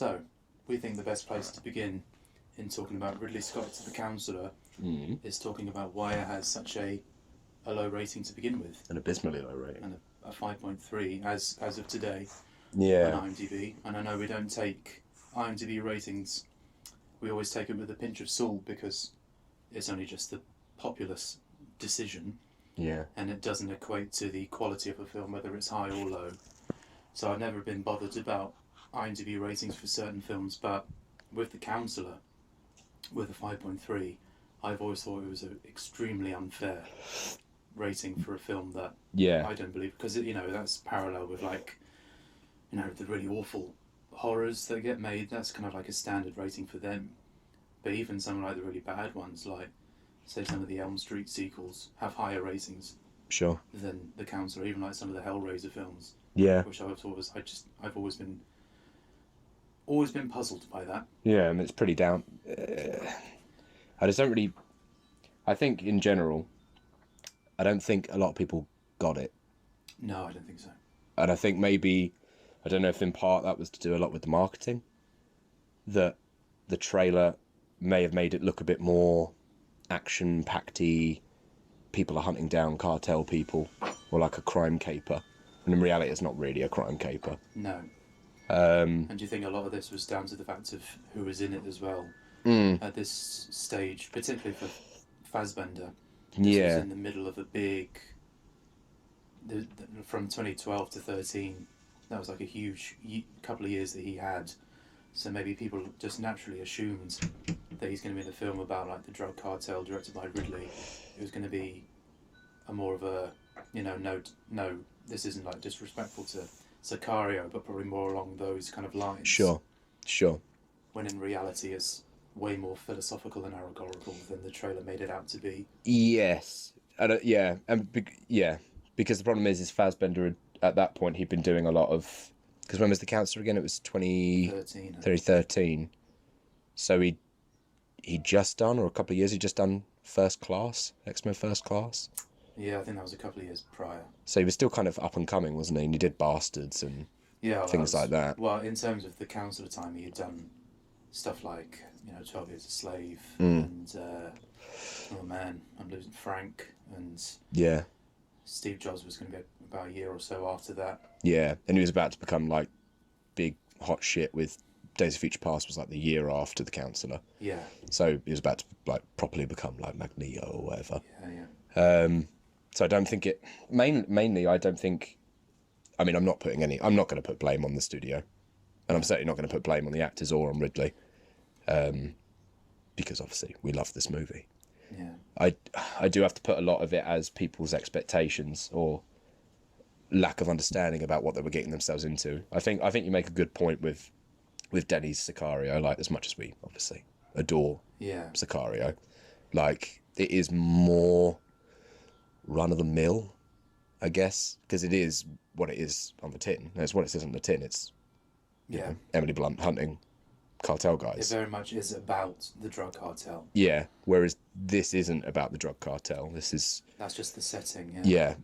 So, we think the best place to begin in talking about Ridley Scott's The Counsellor is talking about why it has such a low rating to begin with. An abysmally low rating. And a 5.3 as of today on IMDb. And I know we don't take IMDb ratings, we always take it with a pinch of salt because it's only just the populace decision. Yeah. And it doesn't equate to the quality of a film, whether it's high or low. So I've never been bothered about IMDb ratings for certain films, but with The Counsellor, with a 5.3, I've always thought it was an extremely unfair rating for a film that I don't believe, because that's parallel with the really awful horrors that get made. That's kind of like a standard rating for them. But even some like the really bad ones, like say some of the Elm Street sequels, have higher ratings than The Counsellor. Even like some of the Hellraiser films, which I've always been puzzled by that. Yeah, and it's pretty down. I think in general, I don't think a lot of people got it. No, I don't think so. And I think maybe, I don't know if in part that was to do a lot with the marketing, that the trailer may have made it look a bit more action-packedy, people are hunting down cartel people, or like a crime caper. And in reality, it's not really a crime caper. No. And do you think a lot of this was down to the fact of who was in it as well? At this stage, particularly for Fassbender, this was in the middle of a big... from 2012 to 13, that was like a huge couple of years that he had. So maybe people just naturally assumed that he's going to be in a film about like the drug cartel directed by Ridley. It was going to be a more of a, no, this isn't like disrespectful to Sicario, but probably more along those kind of lines. Sure. When in reality it's way more philosophical and allegorical than the trailer made it out to be. Yes. Because the problem is Fassbender, at that point, he'd been doing a lot of... Because when was The Counsellor again? It was 2013. So he'd just done, or a couple of years, he'd just done First Class, X-Men First Class. Yeah, I think that was a couple of years prior. So he was still kind of up and coming, wasn't he? And he did Bastards and things like that. Well, in terms of The Counsellor time, he had done stuff like, 12 Years a Slave and, I'm losing Frank, and Steve Jobs was going to be about a year or so after that. Yeah, and he was about to become like big hot shit with Days of Future Past was like the year after The Counsellor. Yeah. So he was about to like properly become like Magneto or whatever. Yeah. So I don't think it... Mainly, I don't think... I mean, I'm not going to put blame on the studio. And I'm certainly not going to put blame on the actors or on Ridley. Because obviously, we love this movie. Yeah. I do have to put a lot of it as people's expectations or lack of understanding about what they were getting themselves into. I think you make a good point with Denny's Sicario, like, as much as we obviously adore Sicario. Like, it is more run-of-the-mill, I guess, because it is what it is on the tin. It's what it says on the tin. It's Emily Blunt hunting cartel guys. It very much is about the drug cartel. Yeah, whereas this isn't about the drug cartel. That's just the setting.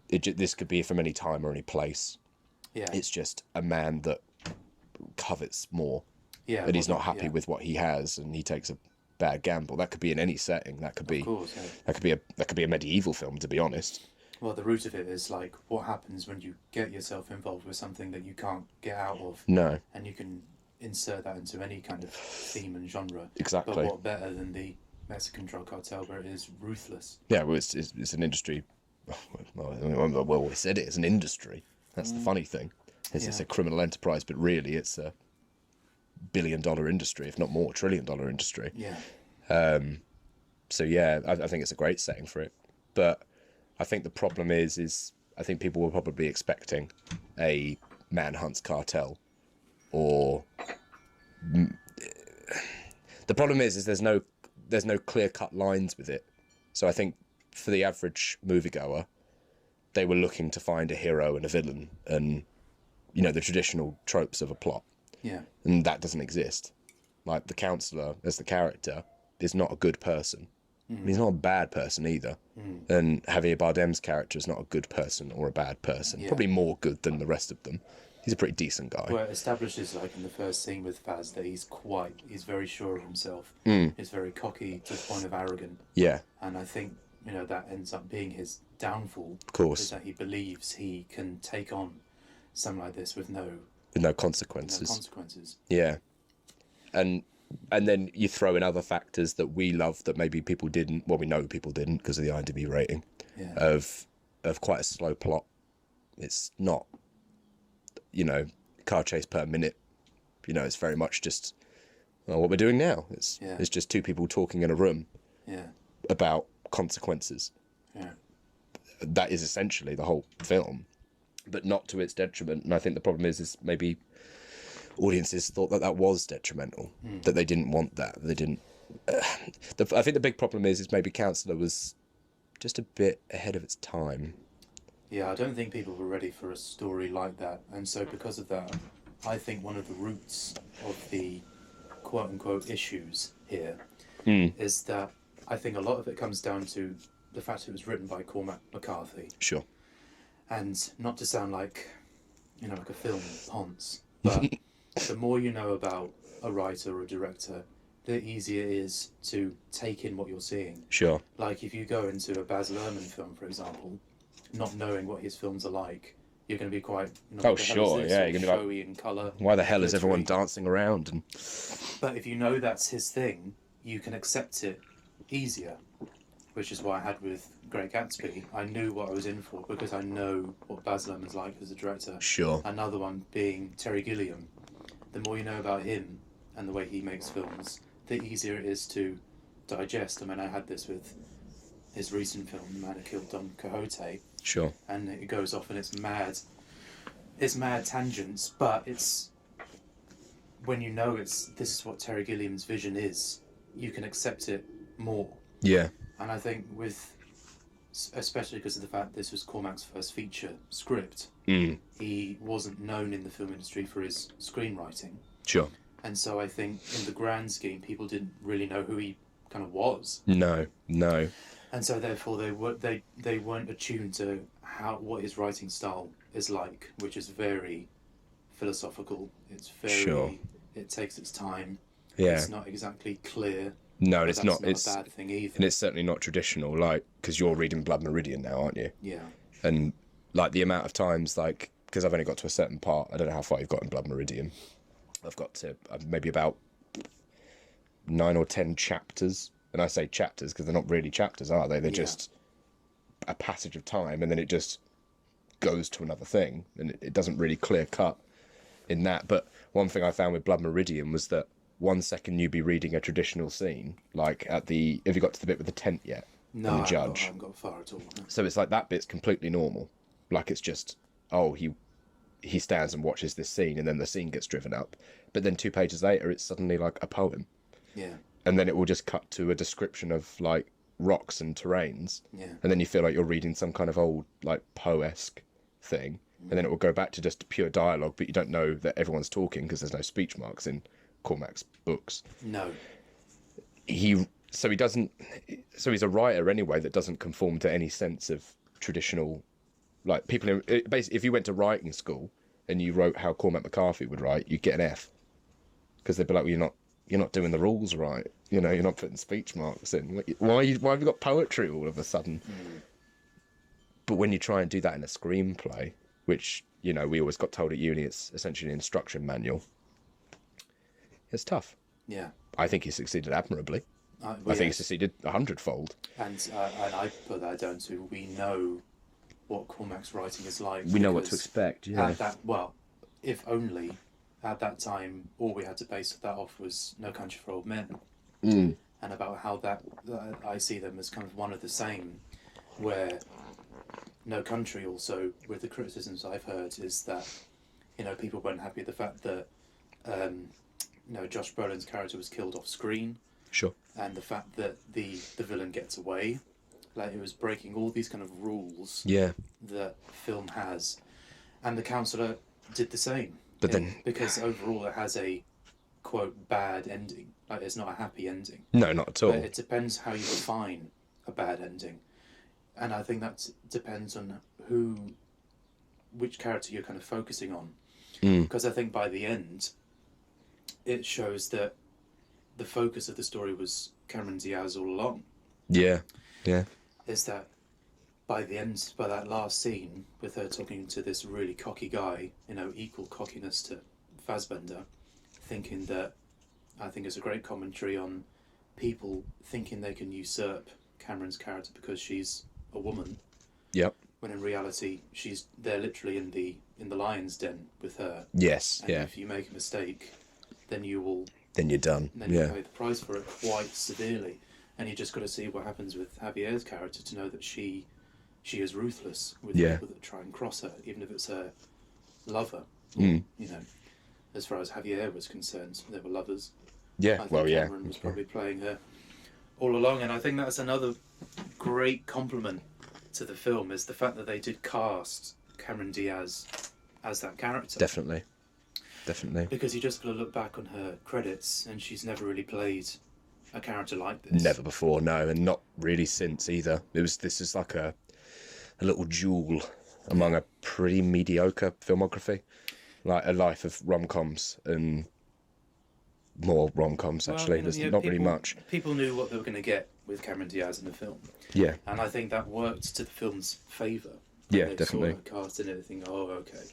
This could be from any time or any place. Yeah, it's just a man that covets more. Yeah, and he's not happy with what he has, and he takes a bad gamble. That could be in any setting. That could be, that could be a medieval film, to be honest. Well, the root of it is like what happens when you get yourself involved with something that you can't get out of. No, and you can insert that into any kind of theme and genre. Exactly. But what better than the Mexican drug cartel, where it is ruthless? Yeah, well, it's an industry. Well, we said it. It's an industry. That's the funny thing. It's a criminal enterprise, but really, it's a billion-dollar industry, if not more, trillion-dollar industry. Yeah. So yeah, I think it's a great setting for it. But I think the problem is I think people were probably expecting a man hunts cartel, or the problem is there's no clear-cut lines with it. So I think for the average moviegoer, they were looking to find a hero and a villain, and the traditional tropes of a plot. Yeah. And that doesn't exist. Like, the counsellor, as the character, is not a good person. He's not a bad person either. And Javier Bardem's character is not a good person or a bad person. Probably more good than the rest of them. He's a pretty decent guy. Well, it establishes, like, in the first scene with Faz that he's very sure of himself. He's very cocky to the point of arrogant. Yeah, And I think, that ends up being his downfall. of course. Is that he believes he can take on something like this with no consequences. consequences. Yeah. And then you throw in other factors that we love that maybe people didn't. Well, we know people didn't because of the IMDb rating. Yeah. Of quite a slow plot. It's not, car chase per minute. It's very much just what we're doing now. It's just two people talking in a room. Yeah. About consequences. Yeah. That is essentially the whole film, but not to its detriment. And I think the problem is maybe audiences thought that was detrimental, that they didn't want that. They didn't. I think the big problem is maybe Counselor was just a bit ahead of its time. Yeah, I don't think people were ready for a story like that. And so because of that, I think one of the roots of the quote-unquote issues here is that I think a lot of it comes down to the fact it was written by Cormac McCarthy. Sure. And not to sound like, like a film ponce, but the more you know about a writer or a director, the easier it is to take in what you're seeing. Sure. Like if you go into a Baz Luhrmann film, for example, not knowing what his films are like, you're going to be quite. Oh sure, yeah, you're going to be showy in colour. Why the hell is everyone dancing around? And but if you know that's his thing, you can accept it easier. Which is what I had with Great Gatsby. I knew what I was in for because I know what Baz Luhrmann's like as a director. Sure. Another one being Terry Gilliam. The more you know about him and the way he makes films, the easier it is to digest. I mean, I had this with his recent film, The Man Who Killed Don Quixote. Sure. And it goes off and it's mad tangents, but it's when you know this is what Terry Gilliam's vision is, you can accept it more. Yeah. And I think especially because of the fact this was Cormac's first feature script, he wasn't known in the film industry for his screenwriting. Sure. And so I think in the grand scheme, people didn't really know who he kind of was. No. And so therefore they weren't attuned to what his writing style is like, which is very philosophical. It's very Sure. It takes its time. Yeah. It's not exactly clear. No, it's not. It's not a bad thing either. And it's certainly not traditional, like, because you're reading Blood Meridian now, aren't you? Yeah. And, like, the amount of times, like, because I've only got to a certain part, I don't know how far you've got in Blood Meridian. I've got to maybe about 9 or 10 chapters. And I say chapters because they're not really chapters, are they? They're just a passage of time, and then it just goes to another thing. And it doesn't really clear cut in that. But one thing I found with Blood Meridian was that 1 second you'd be reading a traditional scene, like have you got to the bit with the tent yet? No, and the judge. I haven't got far at all. No. So it's like that bit's completely normal. Like it's just, he stands and watches this scene and then the scene gets driven up. But then 2 pages later, it's suddenly like a poem. Yeah. And then it will just cut to a description of like rocks and terrains. Yeah. And then you feel like you're reading some kind of old like Poe-esque thing. And then it will go back to just pure dialogue, but you don't know that everyone's talking because there's no speech marks in Cormac's books. No. So he's a writer anyway that doesn't conform to any sense of traditional, like basically if you went to writing school and you wrote how Cormac McCarthy would write, you'd get an F because they'd be like, well, you're not doing the rules right, you're not putting speech marks in. Why have you got poetry all of a sudden? But when you try and do that in a screenplay, which we always got told at uni, it's essentially an instruction manual. It's tough. Yeah. I think he succeeded admirably. I think he succeeded 100-fold. And I put that down to we know what Cormac's writing is like. We know what to expect, yeah. If only at that time all we had to base that off was No Country for Old Men. And about how that I see them as kind of one of the same, where No Country also, with the criticisms I've heard, is that people weren't happy with the fact that Josh Brolin's character was killed off screen. Sure. And the fact that the villain gets away, like it was breaking all these kind of rules that film has, and The Counselor did the same. But then because overall it has a quote bad ending, like it's not a happy ending. No, not at all. But it depends how you define a bad ending, and I think that depends on which character you're kind of focusing on. Because I think by the end, it shows that the focus of the story was Cameron Diaz all along. Yeah, yeah, Is that by the end, by that last scene with her talking to this really cocky guy, equal cockiness to Fassbender, thinking that, I think it's a great commentary on people thinking they can usurp Cameron's character because she's a woman. yep, When in reality, they're literally in the lion's den with her. yes, And yeah. if you make a mistake, then you will. Then you're done. Then you pay the price for it quite severely. And you just got to see what happens with Javier's character to know that she is ruthless with people that try and cross her, even if it's her lover. As far as Javier was concerned, they were lovers. Yeah, I think Cameron was yeah. probably playing her all along, and I think that's another great compliment to the film, is the fact that they did cast Cameron Diaz as that character. Definitely. Because you just got to look back on her credits, and she's never really played a character like this. Never before, no, and not really since either. This is like a little jewel among a pretty mediocre filmography, like a life of rom-coms and more rom-coms. Actually, there's not really much. People knew what they were going to get with Cameron Diaz in the film. Yeah, and I think that worked to the film's favour. Yeah, definitely. Saw her cast and everything. Oh, okay.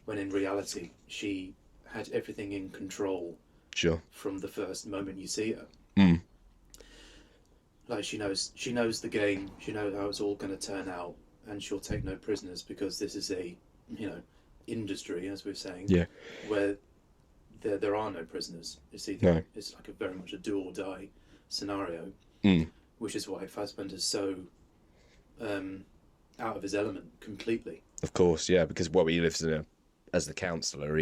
When in reality, she had everything in control. Sure. From the first moment you see her. Mm. Like she knows the game. She knows how it's all going to turn out, and she'll take no prisoners because this is a, industry, as we're saying. Yeah. Where there are no prisoners. It's like a very much a do or die scenario, which is why Fassbender's so out of his element completely. Of course, yeah, because he lives as the counsellor.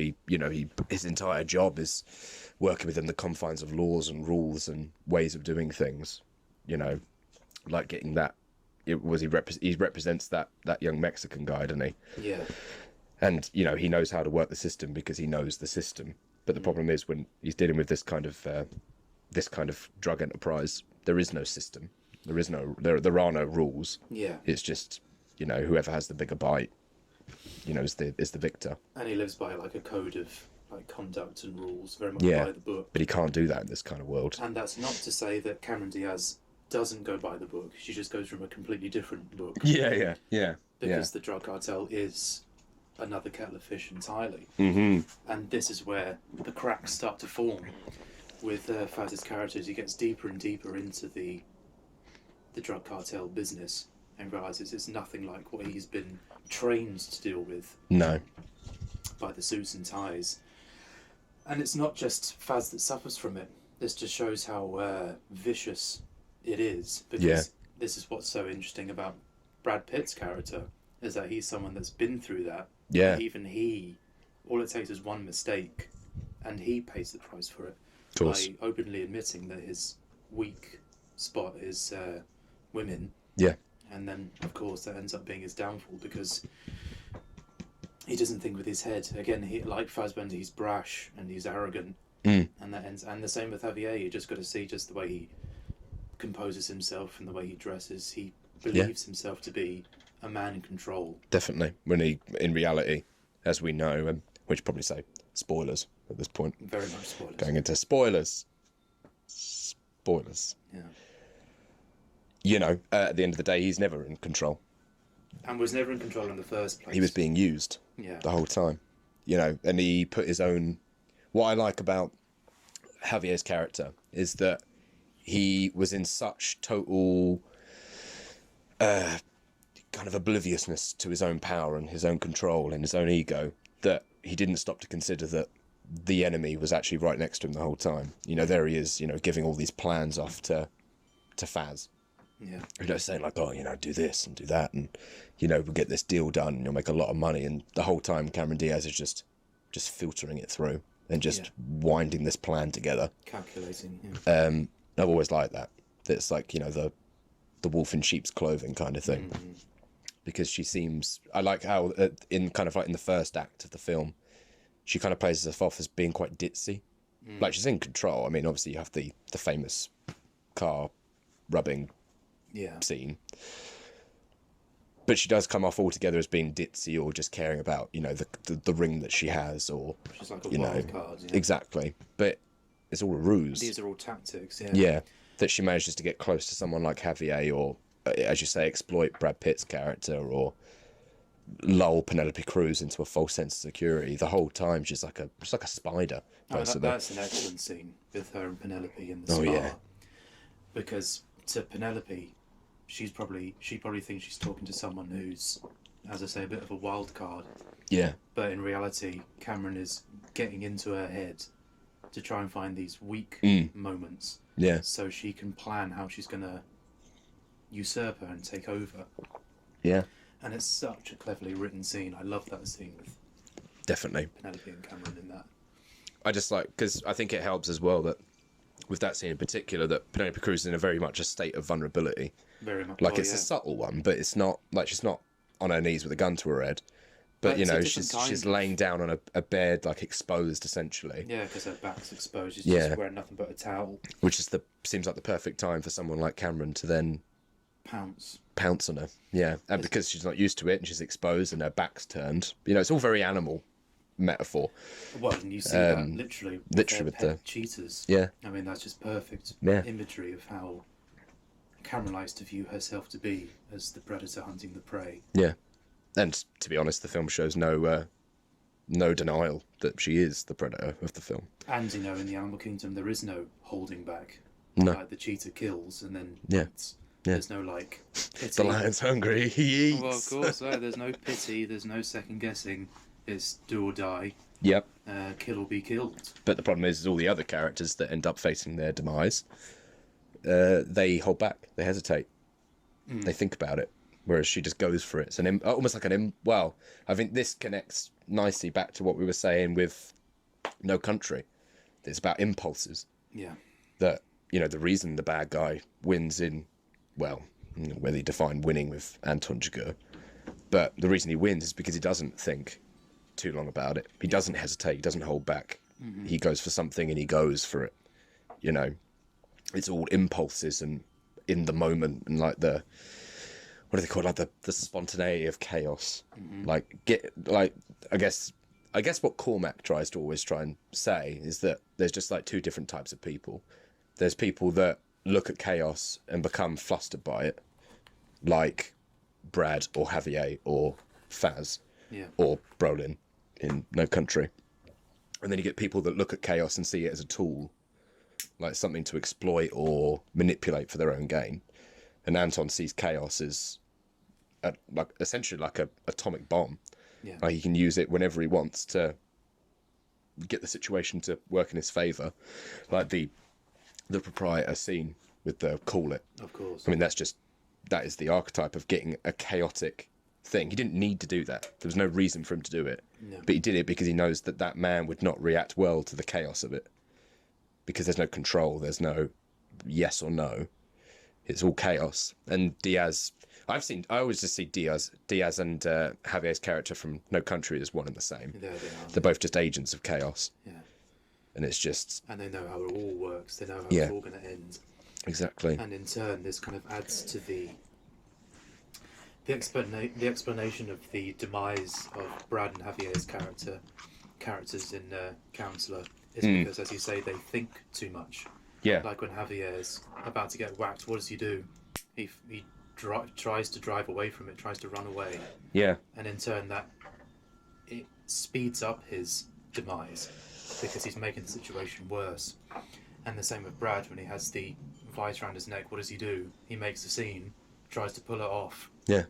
His entire job is working within the confines of laws and rules and ways of doing things. Like getting that. He represents that young Mexican guy, doesn't he? Yeah. And he knows how to work the system because he knows the system. But the problem is when he's dealing with this kind of drug enterprise, there is no system. There are no rules. Yeah. It's just whoever has the bigger bite, is the victor. And he lives by like a code of like conduct and rules, very much by the book. But he can't do that in this kind of world. And that's not to say that Cameron Diaz doesn't go by the book. She just goes from a completely different book. Yeah. Because the drug cartel is another kettle of fish entirely. Mm-hmm. And this is where the cracks start to form with Faz's character as he gets deeper and deeper into the drug cartel business and realises it's nothing like what he's been trained to deal with. No. By the suits and ties. And it's not just Faz that suffers from it. This just shows how vicious it is. Because this is what's so interesting about Brad Pitt's character, is that he's someone that's been through that. Yeah. And even all it takes is one mistake, and he pays the price for it. Of course. By openly admitting that his weak spot is women. Yeah. And then, of course, that ends up being his downfall because he doesn't think with his head. Again, like Fassbender, he's brash and he's arrogant. And that ends. And the same with Javier. You just got to see just the way he composes himself and the way he dresses. He believes himself to be a man in control. Definitely. When in reality, as we know, we should probably say spoilers at this point. Very much spoilers. Going into spoilers. Spoilers. Yeah. At the end of the day, he's never in control. And was never in control in the first place. He was being used the whole time. And he put his own... What I like about Javier's character is that he was in such total kind of obliviousness to his own power and his own control and his own ego that he didn't stop to consider that the enemy was actually right next to him the whole time. There he is, giving all these plans off to Faz. Yeah. Saying like, oh, do this and do that, and we'll get this deal done, and you'll make a lot of money. And the whole time, Cameron Diaz is just filtering it through and just winding this plan together, calculating. I've always liked that. It's like the wolf in sheep's clothing kind of thing, because she seems. I like how in the first act of the film, she kind of plays herself off as being quite ditzy, like she's in control. I mean, obviously you have the famous car rubbing scene, but she does come off altogether as being ditzy or just caring about, you know, the ring that she has, or She's like a you know, wild card. Yeah. exactly. But it's all a ruse. These are all tactics. Yeah. Yeah, that she manages to get close to someone like Javier, or as you say, exploit Brad Pitt's character, or lull Penelope Cruz into a false sense of security. The whole time she's like a spider. That's an excellent scene with her and Penelope in the spa. Yeah. Because to Penelope, she probably thinks she's talking to someone who's, as I say, a bit of a wild card. Yeah. But in reality, Cameron is getting into her head to try and find these weak moments. Yeah. So she can plan how she's going to usurp her and take over. Yeah. And it's such a cleverly written scene. I love that scene with definitely Penelope and Cameron in that. I just like, because I think it helps as well that with that scene in particular, that Penelope Cruz is in a very much a state of vulnerability. Very much. Like, it's a subtle one, but it's not like she's not on her knees with a gun to her head. But you know, she's laying down on a bed, like exposed essentially. Yeah, because her back's exposed. She's just wearing nothing but a towel. Which is seems like the perfect time for someone like Cameron to then pounce on her. Yeah, and because she's not used to it and she's exposed and her back's turned. You know, it's all very animal metaphor. Well, and you see that literally with the cheetahs. Yeah, I mean, that's just perfect imagery of how Cameron likes to view herself to be as the predator hunting the prey. Yeah. And to be honest, the film shows no denial that she is the predator of the film. And you know, in the animal kingdom, there is no holding back. No. Like the cheetah kills and then eats. Yeah. There's no like pity. The lion's hungry, he eats. Well, of course, there's no pity. There's no second guessing. It's do or die. Yep. Kill or be killed. But the problem is all the other characters that end up facing their demise, they hold back. They hesitate. They think about it. Whereas she just goes for it. It's almost like well, I think this connects nicely back to what we were saying with No Country. It's about impulses. Yeah. That, you know, the reason the bad guy wins in, well, whether you define winning with Anton Chigurh, but the reason he wins is because he doesn't think too long about it. He doesn't hesitate. He doesn't hold back. Mm-hmm. He goes for something and he goes for it. You know, it's all impulses and in the moment and like what do they call it? Like the spontaneity of chaos. Mm-hmm. I guess what Cormac tries to always try and say is that there's just like two different types of people. There's people that look at chaos and become flustered by it, like Brad or Javier or Faz or Brolin in No Country. And then you get people that look at chaos and see it as a tool, like something to exploit or manipulate for their own gain. And Anton sees chaos as essentially like an atomic bomb. Yeah. Like he can use it whenever he wants to get the situation to work in his favour. Like the proprietor scene with the call it. Of course. I mean, that is the archetype of getting a chaotic thing. He didn't need to do that. There was no reason for him to do it. No. But he did it because he knows that man would not react well to the chaos of it. Because there's no control. There's no yes or no. It's all chaos. And Diaz, I always just see Diaz and Javier's character from No Country as one and the same. There they are. They're both just agents of chaos. Yeah. And it's just... And they know how it all works. They know how it's all going to end. Exactly. And in turn, this kind of adds to the explanation of the demise of Brad and Javier's characters in Counselor is because, as you say, they think too much. Yeah. Like when Javier's about to get whacked, what does he do? He tries to drive away from it, tries to run away. Yeah. And in turn, it speeds up his demise because he's making the situation worse. And the same with Brad, when he has the vice around his neck, what does he do? He makes a scene, tries to pull it off. Yeah.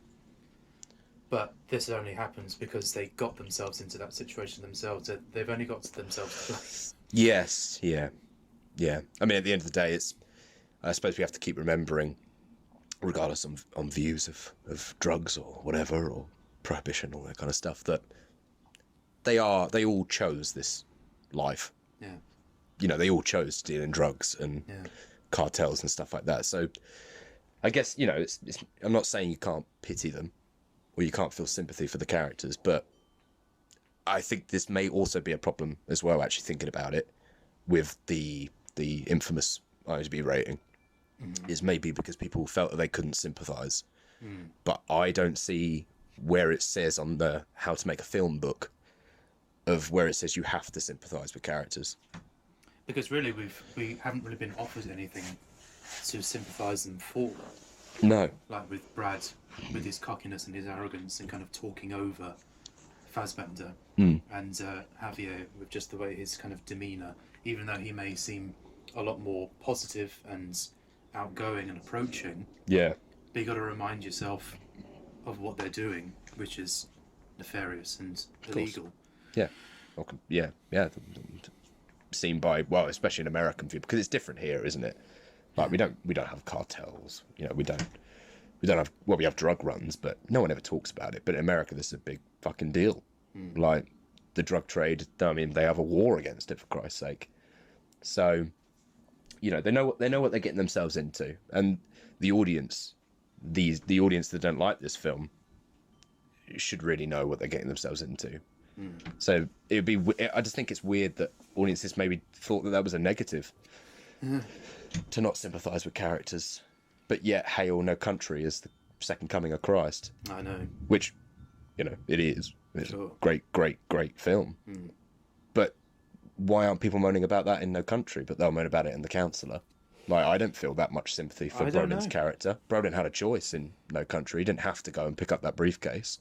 But this only happens because they got themselves into that situation themselves. They've only got themselves to Yes, yeah. Yeah. I mean, at the end of the day, I suppose we have to keep remembering, regardless on views of drugs or whatever, or prohibition, all that kind of stuff, that they all chose this life. Yeah. You know, they all chose to deal in drugs and cartels and stuff like that. So I guess, you know, it's I'm not saying you can't pity them or you can't feel sympathy for the characters, but I think this may also be a problem as well, actually thinking about it, with the infamous IMDb rating, is maybe because people felt that they couldn't sympathise But I don't see where it says on the how to make a film book of where it says you have to sympathise with characters. Because really, we haven't really been offered anything to sympathise them for. No. Like with Brad, with his cockiness and his arrogance and kind of talking over Fassbender, and Javier with just the way his kind of demeanour, even though he may seem a lot more positive and outgoing and approaching. Yeah. But you got to remind yourself of what they're doing, which is nefarious and illegal. Yeah. Okay. Yeah. Yeah. Seen by, well, especially in American view, because it's different here, isn't it? Like we don't have cartels, you know, we don't have, well, we have drug runs, but no one ever talks about it. But in America, this is a big fucking deal. Like the drug trade, I mean, they have a war against it, for Christ's sake. So, you know, they know what they're getting themselves into, and the audience, the audience that don't like this film, should really know what they're getting themselves into. So it'd be, I just think it's weird that audiences maybe thought that was a negative, to not sympathise with characters, but yet Hail No Country is the second coming of Christ. I know. Which, you know, it is. It's Sure. a great film. But why aren't people moaning about that in No Country, but they'll moan about it in The Counsellor? Like, I don't feel that much sympathy for I don't Brolin's know. character. Brolin had a choice in No Country. He didn't have to go and pick up that briefcase.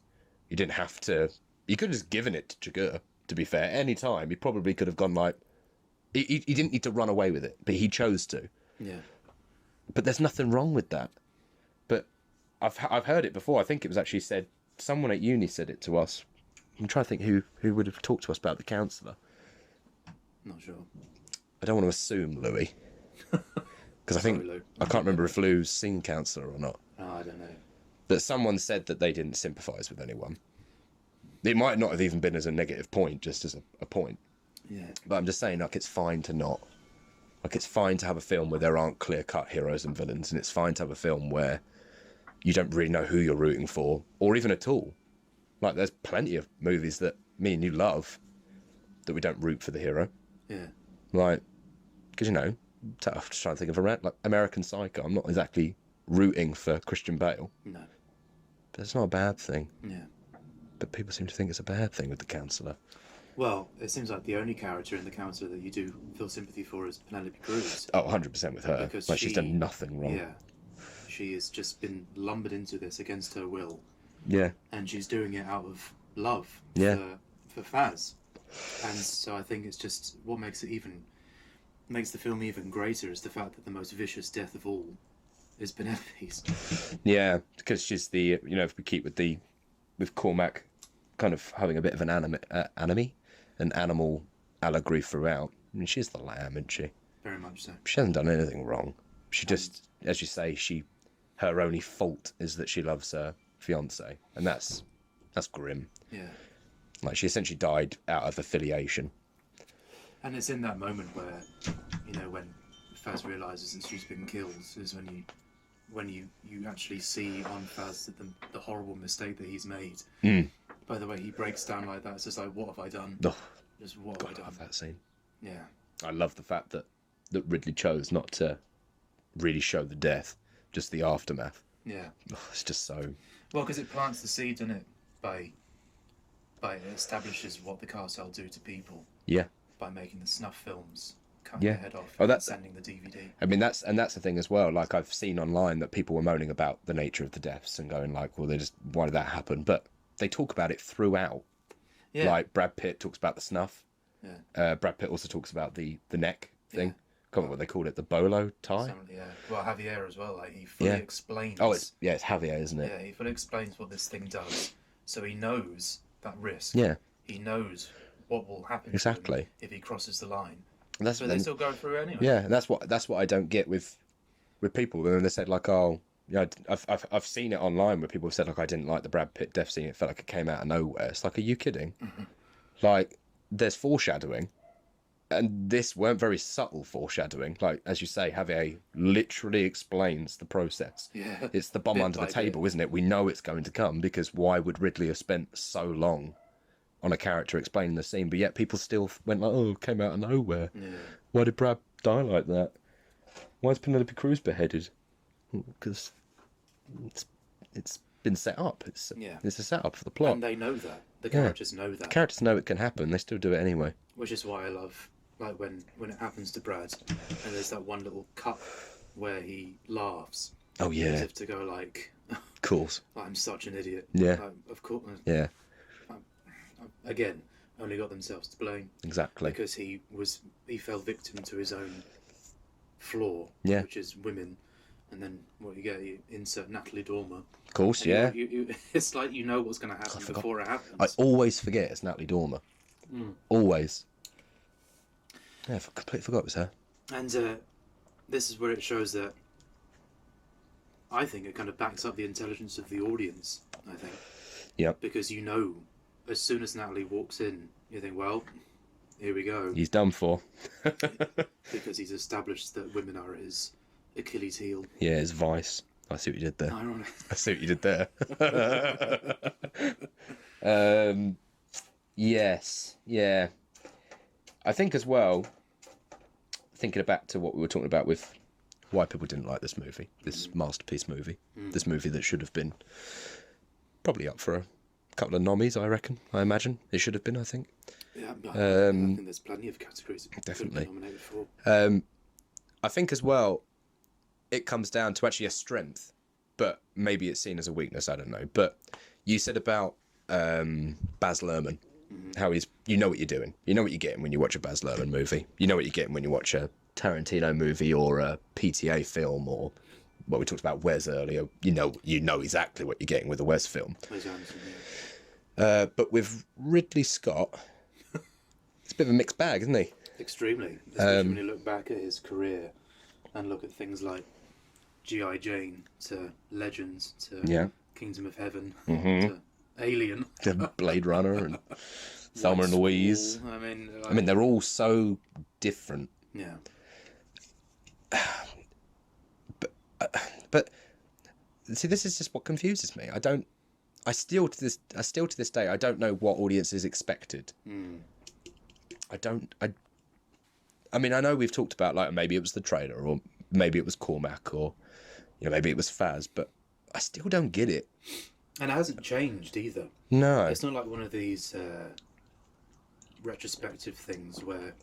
He didn't have to... He could have just given it to Chigurh, to be fair. Any time, he probably could have gone like... He didn't need to run away with it, but he chose to. Yeah. But there's nothing wrong with that. But I've heard it before. I think it was actually said... Someone at uni said it to us. I'm trying to think who would have talked to us about The Counsellor. Not sure. I don't want to assume Louis. Because I think... Sorry, Lou. I can't remember if Lou's seen Counsellor or not. Oh, I don't know. That someone said that they didn't sympathise with anyone. It might not have even been as a negative point, just as a point. Yeah. But I'm just saying, like, it's fine to not. Like, it's fine to have a film where there aren't clear-cut heroes and villains, and it's fine to have a film where you don't really know who you're rooting for, or even at all. Like, there's plenty of movies that me and you love that we don't root for the hero. Yeah. Like, because, you know, I'm just trying to think of like American Psycho. I'm not exactly rooting for Christian Bale. No. But it's not a bad thing. Yeah. But people seem to think it's a bad thing with The Counsellor. Well, it seems like the only character in The Counsellor that you do feel sympathy for is Penelope Cruz. Oh, 100% with her. Because Like, she's done nothing wrong. Yeah. She has just been lumbered into this against her will. Yeah. And she's doing it out of love Yeah. for Faz. And so I think it's just what makes the film even greater is the fact that the most vicious death of all is Penelope's. Yeah, because she's the, you know, if we keep with Cormac kind of having a bit of an an animal allegory throughout. I mean, she's the lamb, isn't she? Very much so. She hasn't done anything wrong. She just, as you say, her only fault is that she loves her fiance, and that's grim. Yeah. Like, she essentially died out of affiliation. And it's in that moment where, you know, when Faz realises that she's been killed, is when you actually see on Faz that the horrible mistake that he's made. By the way, he breaks down like that. It's just like, what have I done? Oh, Just what God, have I I love done? that scene. Yeah. I love the fact that Ridley chose not to really show the death, just the aftermath. Yeah. Oh, it's just so... Well, because it plants the seed, doesn't it? By it establishes what the cartel do to people. Yeah. By making the snuff films, cutting Yeah. their head off, Oh, and that's- sending the DVD. I mean, that's the thing as well. Like, I've seen online that people were moaning about the nature of the deaths and going like, well, why did that happen? But they talk about it throughout. Yeah. Like, Brad Pitt talks about the snuff. Yeah. Brad Pitt also talks about the neck thing. Yeah. Can't remember what they called it, the bolo tie. Yeah. Well, Javier as well. Like he fully Yeah. explains. Oh, it's Javier, isn't it? Yeah, he fully explains what this thing does, so he knows that risk. Yeah. He knows what will happen to Exactly. him if he crosses the line. And that's But they still go through anyway. yeah, and that's what I don't get with people. When they said like, oh, yeah, I've seen it online where people have said like, I didn't like the Brad Pitt death scene. It felt like it came out of nowhere. It's like, are you kidding? Like, there's foreshadowing, and this weren't very subtle foreshadowing. Like, as you say, Javier literally explains the process. Yeah. It's the bomb Bit under the by table, isn't it? We know it's going to come, because why would Ridley have spent so long on a character explaining the scene? But yet people still went like, oh, it came out of nowhere. Yeah. Why did Brad die like that? Why is Penelope Cruz beheaded? Because it's been set up. It's Yeah. it's a setup for the plot. And they know that. The characters know that. The characters know it can happen. They still do it anyway. Which is why I love, like, when it happens to Brad, and there's that one little cut where he laughs. Oh yeah. As if to go like, Of course. I'm such an idiot. Yeah. Of course. Yeah. Again, only got themselves to blame. Exactly. Because he fell victim to his own flaw, Yeah. which is women. And then what you get, you insert Natalie Dormer. Of course, And yeah. it's like you know what's going to happen before it happens. I always forget it's Natalie Dormer. Always. Yeah, I completely forgot it was her. And this is where it shows that I think it kind of backs up the intelligence of the audience, I think. Yeah. Because you know, as soon as Natalie walks in, you think, well, here we go. He's done for. Because he's established that women are his Achilles heel. Yeah, his vice. I see what you did there. Ironic. I see what you did there. Yes, yeah. I think as well, thinking back to what we were talking about with why people didn't like this movie, this masterpiece movie, this movie that should have been probably up for a couple of nommies, I imagine. It should have been, I think. Yeah, I think there's plenty of categories it Definitely. could be nominated for. I think as well, it comes down to actually a strength, but maybe it's seen as a weakness, I don't know. But you said about Baz Luhrmann, how you know what you're doing. You know what you're getting when you watch a Baz Luhrmann movie. You know what you're getting when you watch a Tarantino movie or a PTA film or what we talked about Wes earlier. You know exactly what you're getting with a Wes film. Wes Anderson, yeah. But with Ridley Scott, it's a bit of a mixed bag, isn't he? Extremely. Especially when you look back at his career and look at things like G.I. Jane to Legends to Kingdom of Heaven to Alien. Blade Runner and Thelma and Louise. I mean, they're all so different. Yeah. But see, this is just what confuses me. I still to this day, I don't know what audiences expected. I mean, I know we've talked about, like, maybe it was the trailer, or maybe it was Cormac, or maybe it was Faz, but I still don't get it. And it hasn't changed either. No. It's not like one of these retrospective things where,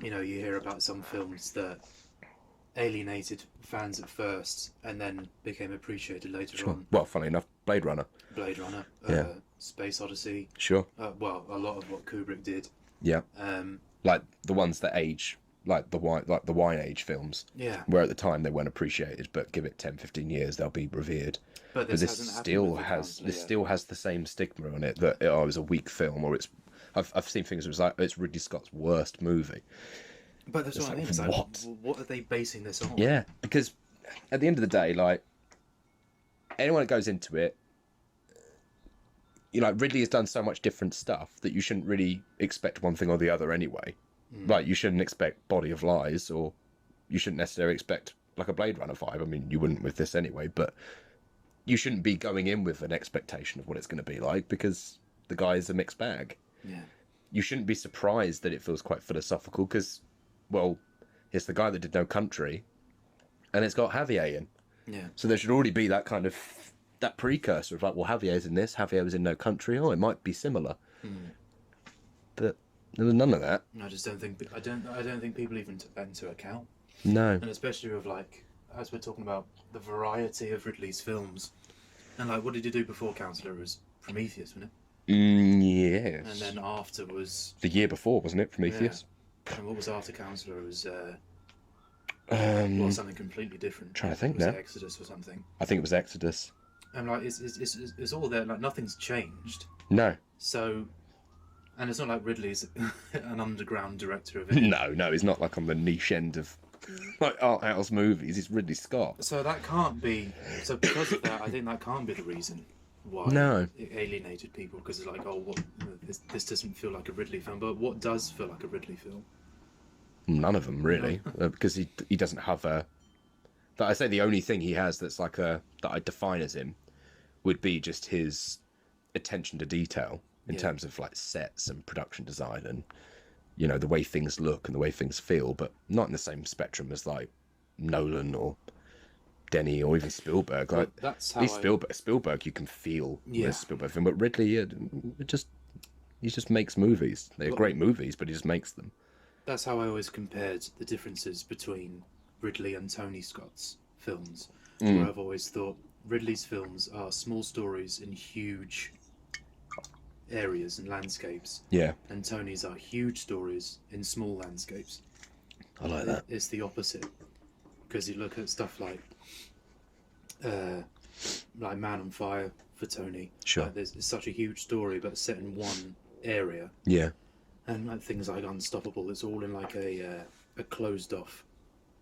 you hear about some films that alienated fans at first and then became appreciated later on. Well, funny enough, Blade Runner, Space Odyssey. Sure. Well, a lot of what Kubrick did. Yeah. Like the ones that age, like the wine age films. Yeah. Where at the time they weren't appreciated, but give it 10, 15 years, they'll be revered. But this still has the same stigma on it that it was a weak film, or I've seen things. It was like it's Ridley Scott's worst movie. But that's what I mean. It's like, what are they basing this on? Yeah, because at the end of the day, like, anyone that goes into it, Ridley has done so much different stuff that you shouldn't really expect one thing or the other anyway. Like, you shouldn't expect Body of Lies, or you shouldn't necessarily expect, like, a Blade Runner 5. I mean, you wouldn't with this anyway, but you shouldn't be going in with an expectation of what it's going to be like, because the guy is a mixed bag. Yeah. You shouldn't be surprised that it feels quite philosophical, because, well, it's the guy that did No Country, and it's got Javier in. Yeah. So there should already be that kind of, that precursor of like, well, Javier's in this, Javier was in No Country, oh, it might be similar. But there was none of that. I just don't think, I don't think people even took that into account. No. And especially with, like, as we're talking about the variety of Ridley's films, and like, what did he do before Counselor? It was Prometheus, wasn't it? Yes. And then after was... The year before, wasn't it, Prometheus? Yeah. And what was after Counselor? It was something completely different. Trying to think was now. It Exodus or something. I think it was Exodus. And like, it's all there. Like, nothing's changed. No. So, and it's not like Ridley's an underground director of it. No, he's not like on the niche end of like art house movies. He's Ridley Scott. So that can't be. So because of that, I think that can't be the reason why it alienated people. Because it's like, oh, what? This doesn't feel like a Ridley film. But what does feel like a Ridley film? None of them really, because he doesn't have a. But I say the only thing he has that's like that I define as him would be just his attention to detail in terms of like sets and production design and the way things look and the way things feel, but not in the same spectrum as like Nolan or Denny or even Spielberg. Like, that's at how least Spielberg, you can feel Yeah. a Spielberg film, but Ridley, he just makes movies. They're great movies, but he just makes them. That's how I always compared the differences between Ridley and Tony Scott's films. Where I've always thought Ridley's films are small stories in huge areas and landscapes, Yeah, and Tony's are huge stories in small landscapes. I like that. It's the opposite, because you look at stuff like Man on Fire for Tony. Sure. Like, it's such a huge story, but set in one area. Yeah, And like things like Unstoppable, it's all in like a closed off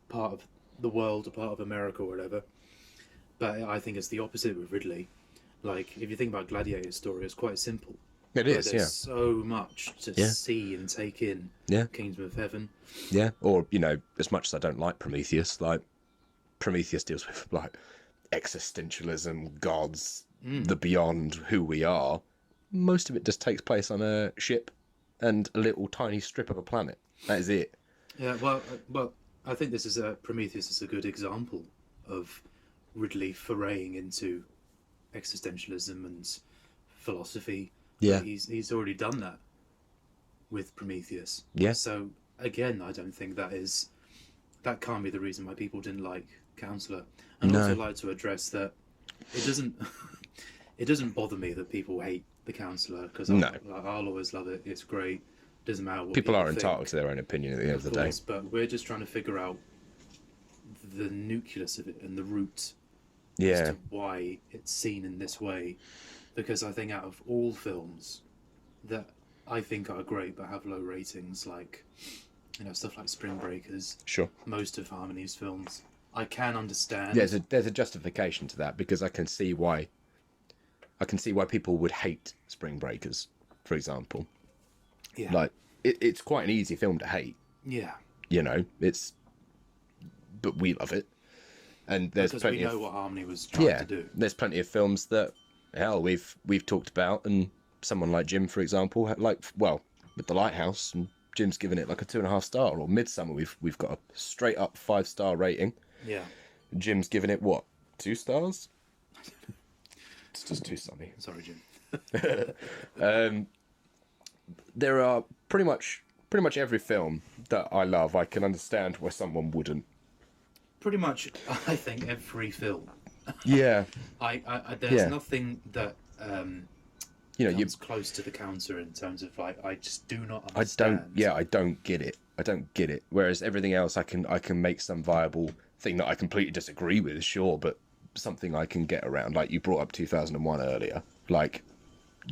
part of the world, a part of America or whatever. But I think it's the opposite with Ridley. Like, if you think about Gladiator's story, it's quite simple. it is. There's Yeah, so much to see and take in. Yeah. Kingdom of Heaven. yeah. Or as much as I don't like Prometheus, like Prometheus deals with like existentialism, gods, the beyond, who we are. Most of it just takes place on a ship and a little tiny strip of a planet. That is it. Yeah, well, I think Prometheus is a good example of Ridley foraying into existentialism and philosophy. Yeah. He's already done that with Prometheus. Yeah. So again, I don't think that can't be the reason why people didn't like Counselor. And No. also like to address that it doesn't bother me that people hate the Counselor, because I'll always love it. It's great. Doesn't matter what People are think. entitled to their own opinion at the end of the day. But we're just trying to figure out the nucleus of it and the root as Yeah, to why it's seen in this way. Because I think out of all films that I think are great but have low ratings, like stuff like Spring Breakers, sure. most of Harmony's films, I can understand. There's a justification to that, because I can see why people would hate Spring Breakers, for example. Yeah. Like, it's quite an easy film to hate. Yeah. But we love it. And there's Because plenty we know of what Harmony was trying to do. there's plenty of films that we've talked about, and someone like Jim, for example, with The Lighthouse, and Jim's given it like a 2.5 star, or Midsummer, we've got a straight up 5-star rating. Yeah. Jim's given it what, 2 stars? It's just too sunny. Sorry, Jim. There are pretty much every film that I love, I can understand why someone wouldn't. Pretty much, I think every film. Yeah. There's nothing that you comes close to the Counselor in terms of like, I just do not I understand. I don't get it. Whereas everything else I can make some viable thing that I completely disagree with, sure, but something I can get around. Like, you brought up 2001 earlier. Like,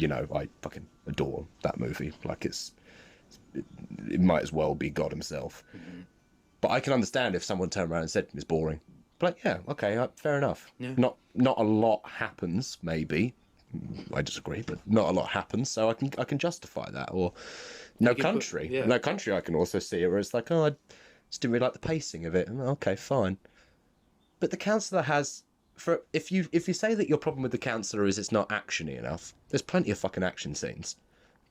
I fucking adore that movie. Like, it might as well be God himself. Mm-hmm. But I can understand if someone turned around and said it's boring. But like, yeah, okay, fair enough. Yeah. Not a lot happens, maybe. I disagree, but not a lot happens, so I can justify that. Or No Country. No Country I can also see it where it's like, I just didn't really like the pacing of it. Okay, fine. But the Counselor has, if you say that your problem with the Counselor is it's not actiony enough, there's plenty of fucking action scenes.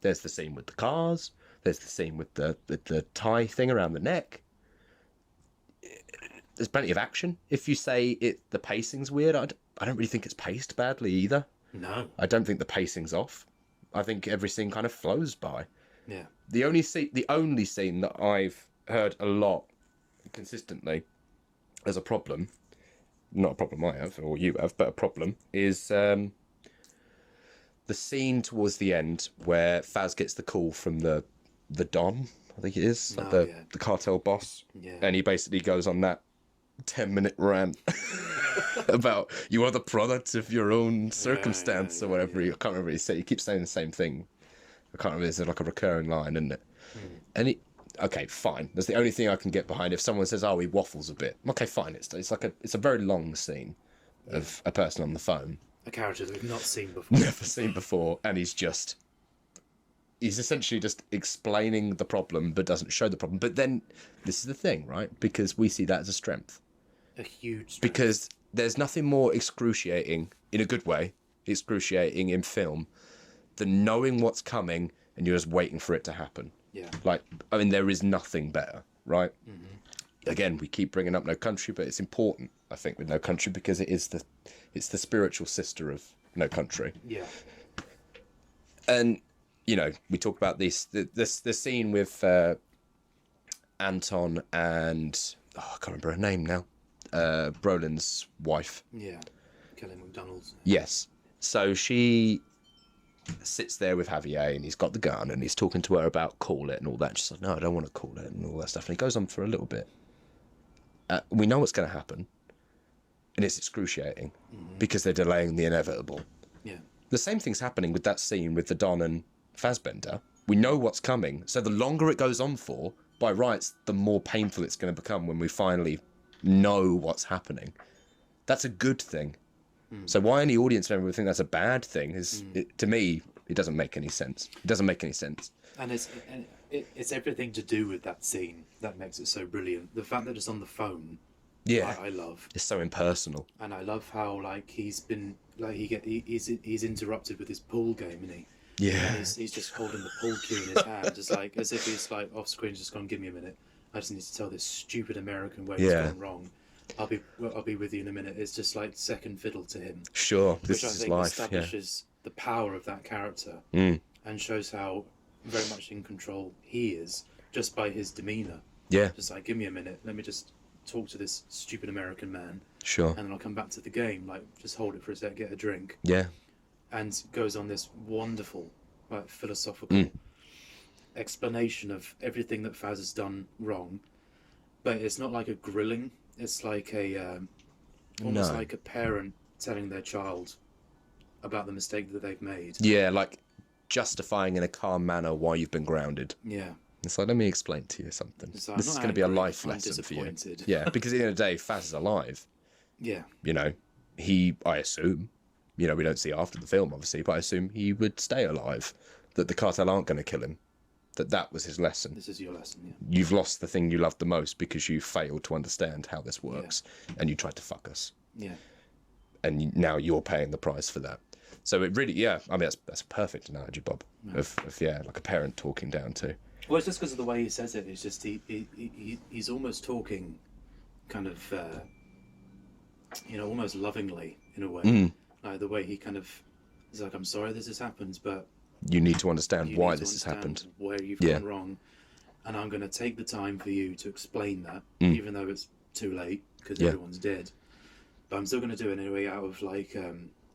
There's the scene with the cars. There's the scene with the tie thing around the neck. There's plenty of action. If you say the pacing's weird, I don't really think it's paced badly either. No. I don't think the pacing's off. I think every scene kind of flows by. Yeah. The only scene that I've heard a lot consistently as a problem, not a problem I have or you have, but a problem, is the scene towards the end where Faz gets the call from the Don, I think it is, the cartel boss, and he basically goes on that 10-minute rant about you are the product of your own circumstance or whatever. I can't remember what he said. He keeps saying the same thing. I can't remember. It's like a recurring line, isn't it? And okay, fine. That's the only thing I can get behind. If someone says, "Oh, he waffles a bit," okay, fine. It's a very long scene of a person on the phone, a character that we've not seen before, never seen before, and he's essentially just explaining the problem, but doesn't show the problem. But then this is the thing, right? Because we see that as a strength. A huge strength. Because there's nothing more excruciating, in a good way, excruciating in film, than knowing what's coming and you're just waiting for it to happen. Yeah. There is nothing better, right? Mm-hmm. Again, we keep bringing up No Country, but it's important. I think, with No Country, because it's the spiritual sister of No Country. Yeah. And, you know, we talk about the scene with Anton and, I can't remember her name now, Brolin's wife. Yeah. Kelly McDonald's. Yes. So she sits there with Javier, and he's got the gun, and he's talking to her about call it and all that. And she's like, no, I don't want to call it and all that stuff. And it goes on for a little bit. We know what's going to happen, and it's excruciating because they're delaying the inevitable. Yeah. The same thing's happening with that scene with the Don and Fassbender. We know what's coming, so the longer it goes on for, by rights, the more painful it's going to become when we finally know what's happening. That's a good thing. So why any audience member would think that's a bad thing is, to me, it doesn't make any sense. It doesn't make any sense. And it's everything to do with that scene that makes it so brilliant. The fact that it's on the phone, Yeah, I love. it's so impersonal. And I love how like he's been like he's interrupted with his pool game, isn't he? Yeah, And he's just holding the pool cue in his hand, just like as if he's like off screen, just gone. Give me a minute. I just need to tell this stupid American where he's gone wrong. I'll be with you in a minute. It's just like second fiddle to him. sure. Which This I is his think life. establishes the power of that character Yeah. and shows how very much in control he is just by his demeanour. Yeah, Just like, give me a minute, let me just talk to this stupid American man, sure. and then I'll come back to the game. Like, just hold it for a sec, get a drink, Yeah, and goes on this wonderful, like, philosophical explanation of everything that Faz has done wrong. But it's not like a grilling. It's like a almost No. like a parent telling their child about the mistake that they've made. yeah, like justifying in a calm manner why you've been grounded. Yeah. It's like, let me explain to you something. So This I'm is not going to be a angry, life I'm lesson for you. disappointed. Yeah, because at the end of the day, Faz is alive. Yeah. You know, I assume, you know, we don't see after the film, obviously, but I assume he would stay alive. That the cartel aren't going to kill him. That was his lesson. This is your lesson, yeah. You've lost the thing you loved the most because you failed to understand how this works, and you tried to fuck us. Yeah. And now you're paying the price for that. So it really, yeah, I mean, that's a perfect analogy, Bob, of like a parent talking down to. Well, it's just because of the way he says it. It's just he's almost talking kind of, almost lovingly in a way. Like the way he kind of is like, I'm sorry this has happened, but You need to understand you why need to this has understand happened. where you've Yeah. gone wrong. And I'm going to take the time for you to explain that, even though it's too late because everyone's dead. But I'm still going to do it anyway out of like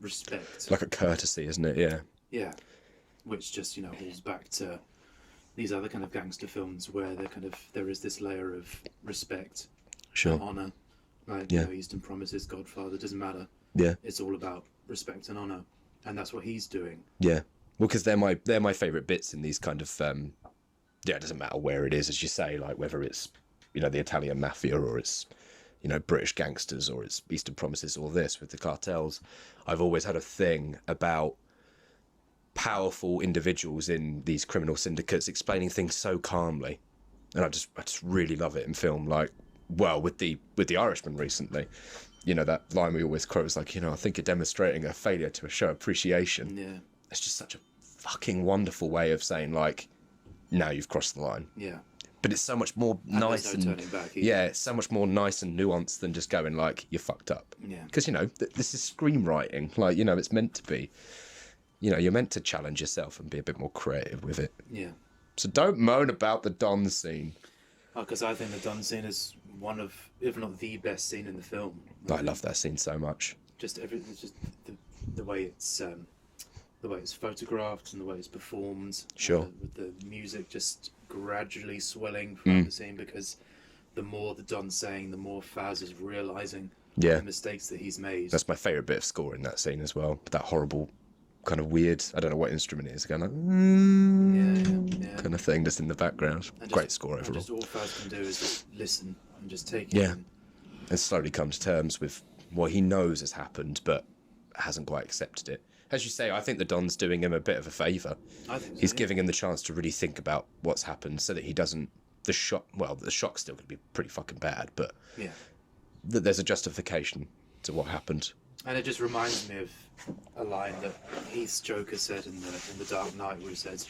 respect. It's like a courtesy, isn't it? Yeah. Yeah, which just hauls back to these other kind of gangster films where there is this layer of respect, Sure. honor, like Eastern Promises, Godfather, doesn't matter. Yeah. It's all about respect and honor, and that's what he's doing. Yeah. Well, because they're my favourite bits in these kind of it doesn't matter where it is, as you say, like whether it's the Italian mafia or it's British gangsters or it's Eastern Promises or this with the cartels. I've always had a thing about powerful individuals in these criminal syndicates explaining things so calmly, and I just really love it in film. Like, well, with the Irishman recently, that line we always quote is like, I think you're demonstrating a failure to show appreciation. Yeah, It's just such a fucking wonderful way of saying, like, now you've crossed the line. yeah. But it's so much more And nice there's no turning back either. it's so much more nice and nuanced than just going like, you're fucked up. Yeah. Because this is screenwriting. Like, it's meant to be. You're meant to challenge yourself and be a bit more creative with it. Yeah. So don't moan about the Don scene. Because I think the Don scene is one of, if not the best scene in the film. I love that scene so much. Just everything, just the way it's photographed and the way it's performed. Sure. With the music just gradually swelling throughout the scene, because the more the Don's saying, the more Faz is realizing the mistakes that he's made. That's my favourite bit of score in that scene as well. That horrible kind of weird, I don't know what instrument it is, going like kind of thing just in the background. And Great score overall. Just all Faz can do is just listen and just take it in. And slowly come to terms with what he knows has happened but hasn't quite accepted it. As you say, I think the Don's doing him a bit of a favour. I think so, He's giving him the chance to really think about what's happened so that he doesn't... The shock's still going to be pretty fucking bad, but there's a justification to what happened. And it just reminds me of a line that Heath's Joker said in the Dark Knight, where he says,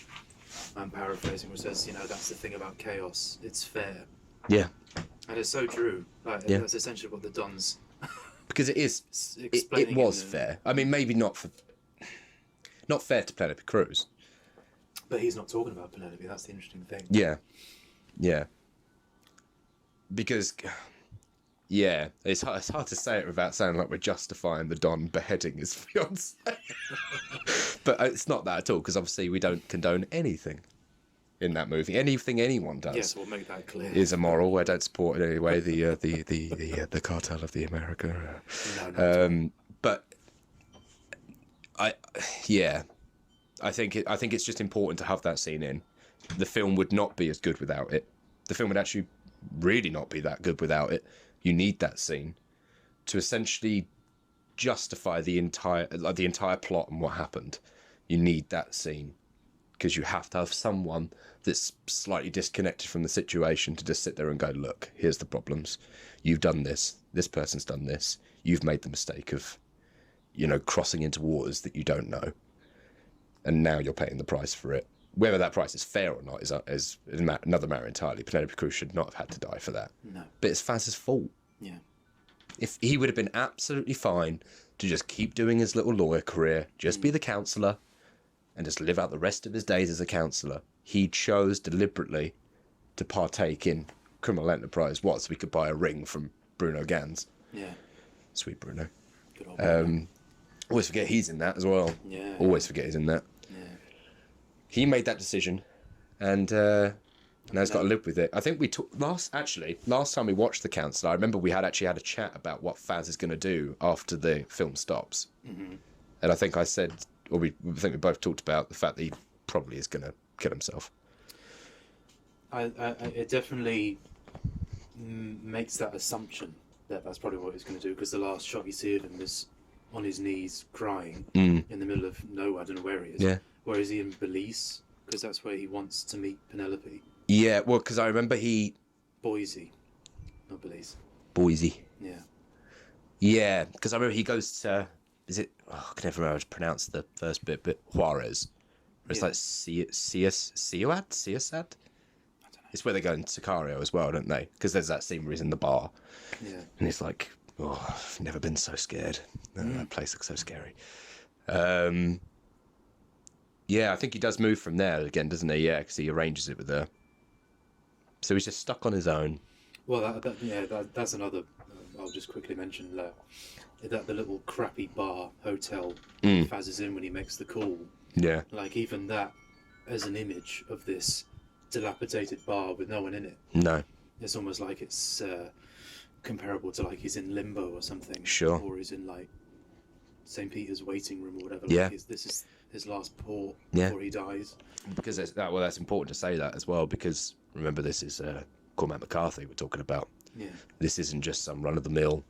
I'm paraphrasing, where he says, that's the thing about chaos, it's fair. Yeah. And it's so true. Like, that's essentially what the Don's because it is. It explaining was in the- fair. I mean, maybe not fair to Penelope Cruz. But he's not talking about Penelope. That's the interesting thing. Yeah, yeah. Because, yeah, it's hard to say it without sounding like we're justifying the Don beheading his fiancée. But it's not that at all, because obviously we don't condone anything in that movie. Anything anyone does Yes, we'll make that clear. is immoral. I don't support in any way the cartel of the America. No, But I think it's just important to have that scene in. The film would not be as good without it. The film would actually really not be that good without it. You need that scene to essentially justify the entire plot and what happened. You need that scene because you have to have someone that's slightly disconnected from the situation to just sit there and go, look, here's the problems. You've done this. This person's done this. You've made the mistake of, crossing into waters that you don't know. And now you're paying the price for it. Whether that price is fair or not is another matter entirely. Penelope Cruz should not have had to die for that. No. But it's Faz's fault. Yeah. If he would have been absolutely fine to just keep doing his little lawyer career, just be the counsellor, and just live out the rest of his days as a counsellor, he chose deliberately to partake in criminal enterprise. So we could buy a ring from Bruno Ganz. Yeah. Sweet Bruno. Good old Bruno. Always forget he's in that as well. Yeah. Always forget he's in that. Yeah. He made that decision, and now he's got to live with it. I think we last time we watched The Counsellor, I remember we had a chat about what Faz is going to do after the film stops. Mm-hmm. And I think I said, or I think we both talked about the fact that he probably is going to kill himself. It definitely makes that assumption that that's probably what he's going to do, because the last shot you see of him is on his knees crying in the middle of nowhere. I don't know where he is. Yeah. Where is he in Belize? Because that's where he wants to meet Penelope. Yeah, well, because I remember Boise, not Belize. Boise. Yeah. Yeah, because I remember he goes to, is it, I can never remember how to pronounce the first bit, but Juarez. It's like Ciudad? It's where they go in Sicario as well, don't they? Because there's that scene where he's in the bar. Yeah. And he's like, oh, I've never been so scared. That place looks so scary. Yeah, I think he does move from there again, doesn't he? Yeah, because he arranges it with her. So he's just stuck on his own. Well, that's another. I'll just quickly mention that the little crappy bar hotel Faz is in when he makes the call. Yeah. Like, even that as an image of this dilapidated bar with no one in it. No. It's almost like it's comparable to, like, he's in limbo or something. Sure. Or he's in, like, St. Peter's waiting room or whatever. Yeah. Like, this is his last port before he dies. Because that's important to say that as well, because remember, this is Cormac McCarthy we're talking about. Yeah. This isn't just some run-of-the-mill,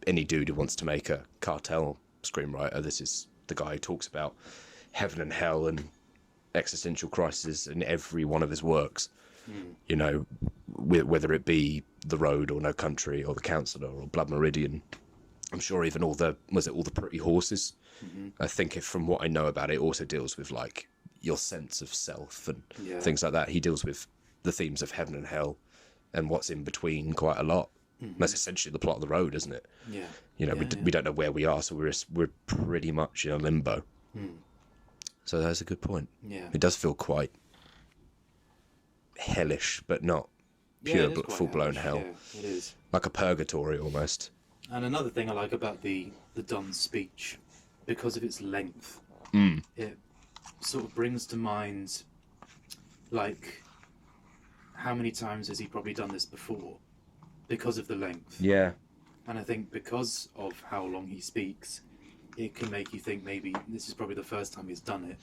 any dude who wants to make a cartel screenwriter. This is the guy who talks about heaven and hell and existential crises in every one of his works. You know, whether it be The Road or No Country or The Counsellor or Blood Meridian. I'm sure even all the Pretty Horses. I think from what I know about it, also deals with, like, your sense of self and things like that. He deals with the themes of heaven and hell and what's in between quite a lot. That's essentially the plot of The Road, isn't it? Yeah. You know, we don't know where we are, so we're pretty much in a limbo. So that's a good point. Yeah. It does feel quite hellish, but not pure, but full-blown hell. Yeah, it is. Like a purgatory almost. And another thing I like about the Don's speech, because of its length, it sort of brings to mind, like, how many times has he probably done this before? Because of the length. Yeah. And I think because of how long he speaks, it can make you think maybe this is probably the first time he's done it.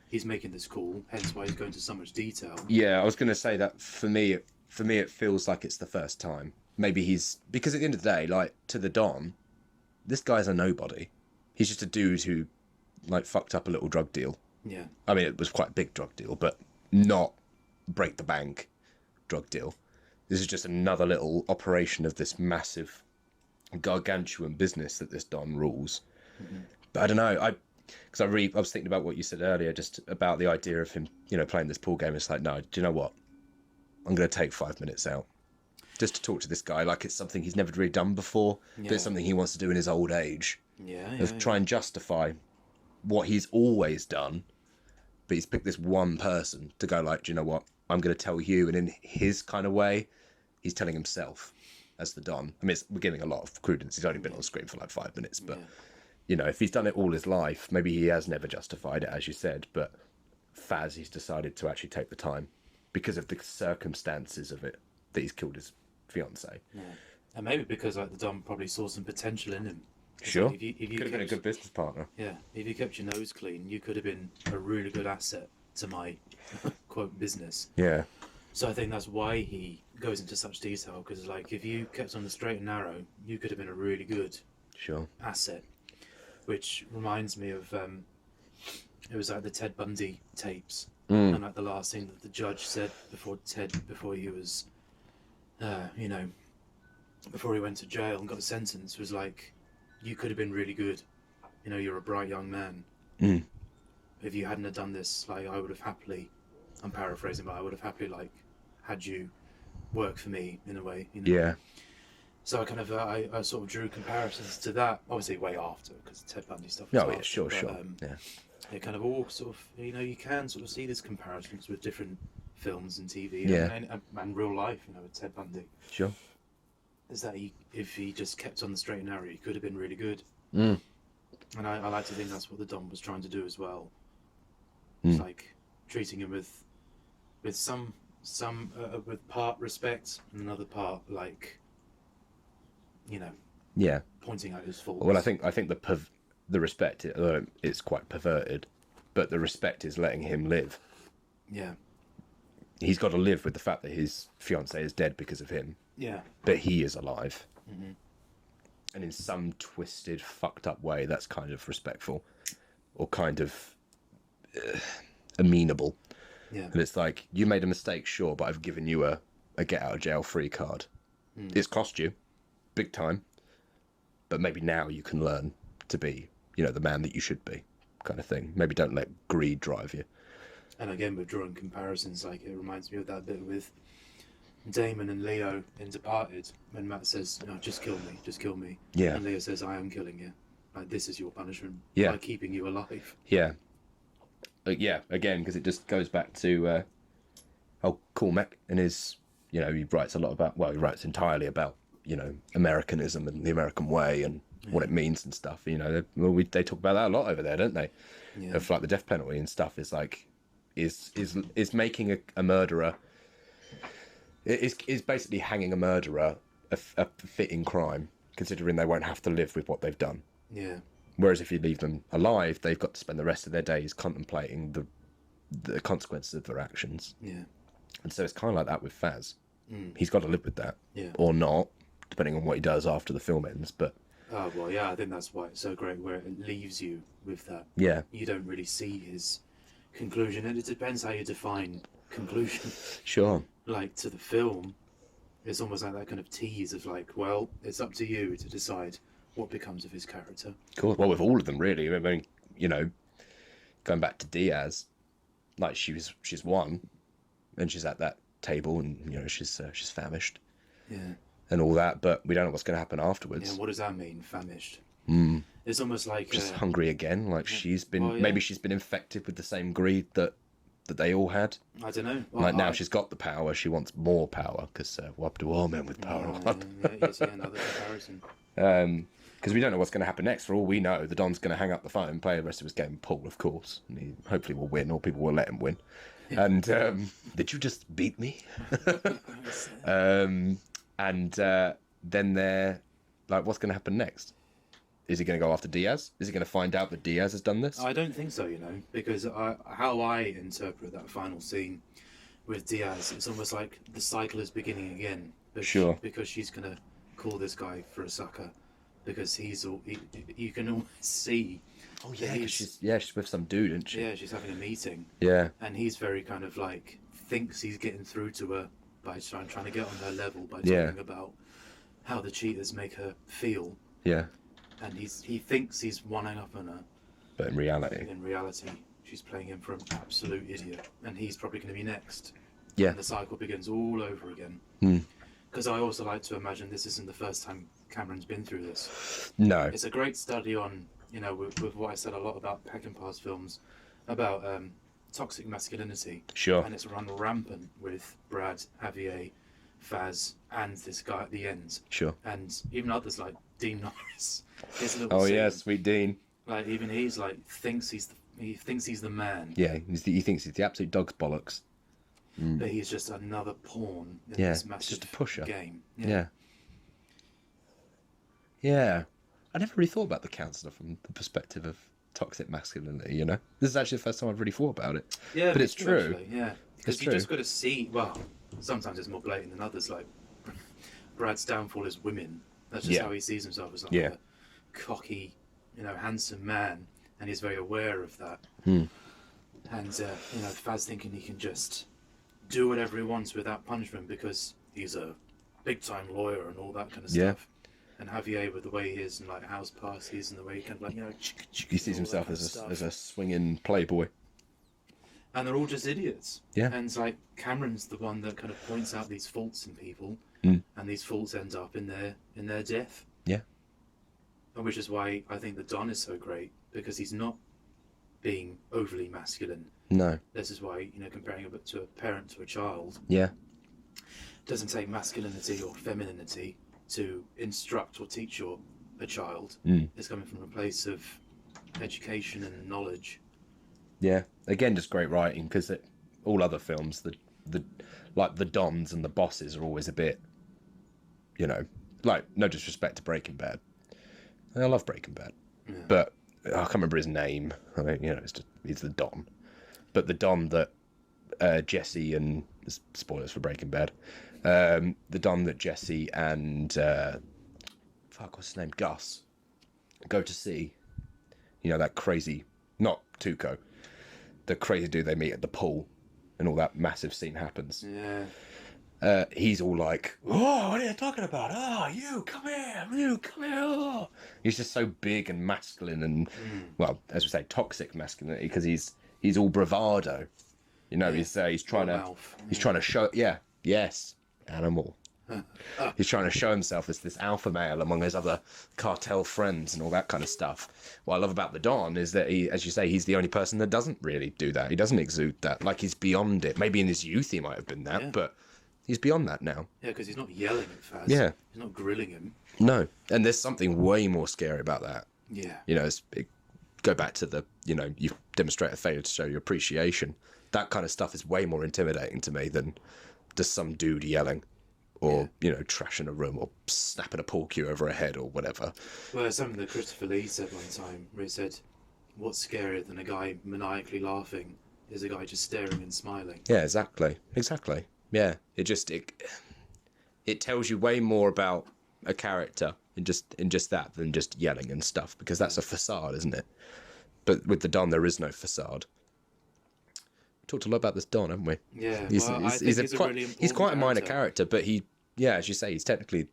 He's making this call, hence why he's going into so much detail. Yeah, I was going to say that for me, it feels like it's the first time. Maybe because at the end of the day, like, to the Don, this guy's a nobody. He's just a dude who, like, fucked up a little drug deal. Yeah. I mean, it was quite a big drug deal, but not break the bank drug deal. This is just another little operation of this massive, gargantuan business that this Don rules. But I don't know, because I was thinking about what you said earlier, just about the idea of him, playing this pool game. It's like, no, do you know what? I'm going to take 5 minutes out. just to talk to this guy like it's something he's never really done before, but it's something he wants to do in his old age. Try and justify what he's always done, but he's picked this one person to go like, do you know what? I'm going to tell you, and in his kind of way, he's telling himself as the Don. I mean, we're giving a lot of credence. He's only been on screen for like 5 minutes, but you know, if he's done it all his life, maybe he has never justified it, as you said. But Faz, he's decided to actually take the time because of the circumstances of it that he's killed his fiance. Yeah. And maybe because like the Don probably saw some potential in him. Sure. Like, if you could have been a good business partner. Yeah, if you kept your nose clean, you could have been a really good asset to my quote business. Yeah. So I think that's why he goes into such detail, because like if you kept on the straight and narrow, you could have been a really good asset. Which reminds me of it was like the Ted Bundy tapes, and like the last thing that the judge said before he was, before he went to jail and got sentenced was like, you could have been really good, you know, you're a bright young man. If you hadn't have done this, like I would have happily, I'm paraphrasing, but I would have happily like had you work for me in a way, you know. Yeah. So I kind of I sort of drew comparisons to that, obviously way after, because Ted Bundy stuff was after, sure. Yeah. It kind of all sort of, you know, you can sort of see these comparisons with different films and TV and real life, you know, with Ted Bundy. Sure. Is that if he just kept on the straight and narrow, he could have been really good. And I like to think that's what the Don was trying to do as well. It's like treating him with some with part respect and another part like, you know, pointing out his faults. Well, I think the respect, it's quite perverted, but the respect is letting him live. Yeah. He's got to live with the fact that his fiancée is dead because of him. Yeah. But he is alive. And in some twisted, fucked up way, that's kind of respectful or kind of amenable. Yeah. And it's like, you made a mistake, sure, but I've given you a get out of jail free card. It's cost you big time, but maybe now you can learn to be, you know, the man that you should be, kind of thing. Maybe don't let greed drive you. And again, with drawing comparisons, like it reminds me of that bit with Damon and Leo in Departed, when Matt says, "No, just kill me," Yeah. and Leo says, "I am killing you. Like this is your punishment Yeah. by keeping you alive." Yeah. Yeah, again, because it just goes back to Cormac and his, you know, he writes a lot about, well, he writes entirely about, you know, Americanism and the American way and what it means and stuff. You know, they talk about that a lot over there, don't they? Yeah. Of like the death penalty and stuff is like, is making a murderer, is basically hanging a murderer a fitting crime, considering they won't have to live with what they've done. Yeah. Whereas if you leave them alive, they've got to spend the rest of their days contemplating the consequences of their actions. Yeah. And so it's kind of like that with Faz. He's got to live with that. Yeah. Or not, depending on what he does after the film ends. But Oh, well, yeah, I think that's why it's so great, where it leaves you with that. yeah. You don't really see his conclusion, and it depends how you define conclusion. Sure. Like, to the film, it's almost like that kind of tease of like, well, it's up to you to decide what becomes of his character. Cool. Well, with all of them, really. I mean, you know, going back to Diaz, like she's won, and she's at that table, and you know she's famished, and all that. But we don't know what's going to happen afterwards. Yeah, what does that mean, famished? It's almost like Just hungry again. Like she's been maybe she's been infected with the same greed that they all had. I don't know. Well, Like now she's got the power, she wants more power because what do all men with power want? You see another comparison. Because we don't know what's going to happen next. For all we know, the Don's going to hang up the phone, play the rest of his game pool, of course, and he hopefully will win, or people will let him win. And did you just beat me? Then they're like, what's going to happen next? Is he going to go after Diaz? Is he going to find out that Diaz has done this? I don't think so, you know, because how I interpret that final scene with Diaz, it's almost like the cycle is beginning again. Sure. Because she's going to call this guy for a sucker, because you can almost see. Oh yeah, 'cause she's with some dude, isn't she? Yeah, she's having a meeting. Yeah. And he's very kind of like thinks he's getting through to her by trying to get on her level by talking about how the cheaters make her feel. Yeah. And he thinks he's one up on her. But in reality, she's playing him for an absolute idiot, and he's probably going to be next. Yeah. And the cycle begins all over again. because I also like to imagine this isn't the first time Cameron's been through this. No. It's a great study on, with what I said a lot about Peckinpah's films, about toxic masculinity. Sure. And it's run rampant with Brad, Javier, Faz, and this guy at the end. Sure. And even others like Dean Norris. His little Oh scene, yeah, sweet Dean. like even he's like thinks he's the man. Yeah, he thinks he's the absolute dog's bollocks. But he's just another pawn in Yeah, this it's massive just a pusher. game. Yeah. Yeah. I never really thought about the counsellor from the perspective of toxic masculinity, you know? This is actually the first time I've really thought about it. Yeah, but it's true. Actually, yeah, because you just got to see. Well, sometimes it's more blatant than others. Like Brad's downfall is women. That's just how he sees himself, as like a cocky, handsome man, and he's very aware of that. And Faz thinking he can just do whatever he wants without punishment because he's a big-time lawyer and all that kind of stuff. And Javier, with the way he is, and like house parties, and the way he kind of he sees himself as a swinging playboy. And they're all just idiots. Yeah. And it's like Cameron's the one that kind of points out these faults in people, and these faults end up in their death. Yeah. And which is why I think the Don is so great, because he's not being overly masculine. No. This is why, comparing it to a parent to a child. Yeah. Doesn't take masculinity or femininity to instruct or teach a child. It's coming from a place of education and knowledge. Yeah, again, just great writing, because all other films, the Dons and the bosses are always a bit, like, no disrespect to Breaking Bad. I love Breaking Bad, but I can't remember his name. I mean, he's the Don, but the Don that Jesse and spoilers for Breaking Bad, the Don that Jesse and what's his name, Gus, go to see. That crazy, not Tuco, the crazy dude they meet at the pool, and all that massive scene happens. Yeah. He's all like, "Oh, what are you talking about? Oh, you come here, you come here." Oh. He's just so big and masculine, and well, as we say, toxic masculinity, because he's all bravado. He's trying to show. Yeah, yes, animal. He's trying to show himself as this alpha male among his other cartel friends and all that kind of stuff. What I love about the Don is that he, as you say, he's the only person that doesn't really do that. He doesn't exude that. Like, he's beyond it. Maybe in his youth he might have been that, but he's beyond that now. Yeah, because he's not yelling at Faz. Yeah. He's not grilling him. No. And there's something way more scary about that. Yeah. Go back to the, you demonstrate a failure to show your appreciation. That kind of stuff is way more intimidating to me than just some dude yelling. Or, trashing a room, or snapping a pool cue over a head, or whatever. Well, there's something that Christopher Lee said one time, where he said, what's scarier than a guy maniacally laughing is a guy just staring and smiling. Yeah, exactly. Yeah, it tells you way more about a character in just that than just yelling and stuff, because that's a facade, isn't it? But with the Don, there is no facade. We talked a lot about this Don, haven't we? Yeah, he's quite a minor character, character, but as you say, he's technically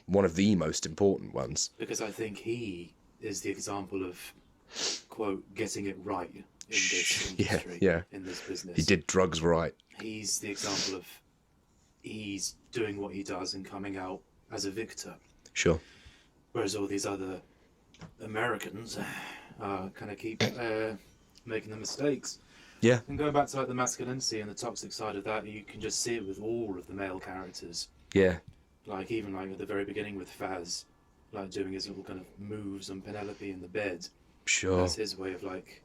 one of the most important ones. Because I think he is the example of, quote, getting it right in this industry, in this business. He did drugs right. He's the example of he's doing what he does and coming out as a victor. Sure. Whereas all these other Americans kind of keep making the mistakes. Yeah. And going back to like the masculinity and the toxic side of that, you can just see it with all of the male characters. Yeah. Like even like at the very beginning with Faz, like doing his little kind of moves on Penelope in the bed. Sure. That's his way of like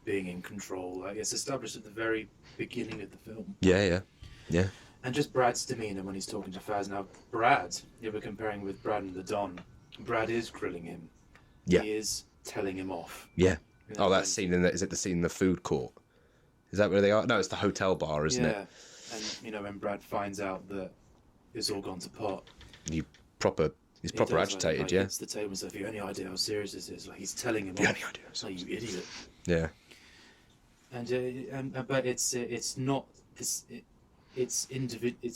being in control. Like it's established at the very beginning of the film. Yeah. And just Brad's demeanour when he's talking to Faz. Now Brad, if we're comparing with Brad and the Don, Brad is grilling him. Yeah. He is telling him off. Yeah. That scene is it the scene in the food court? Is that where they are? No, it's the hotel bar, isn't it? Yeah. And when Brad finds out that it's all gone to pot, he's proper agitated. Like, hits the table and says, "Have you any idea how serious this is?" Like he's telling him, "Any idea?" It's like, "You idiot." Yeah. But it's not this. It's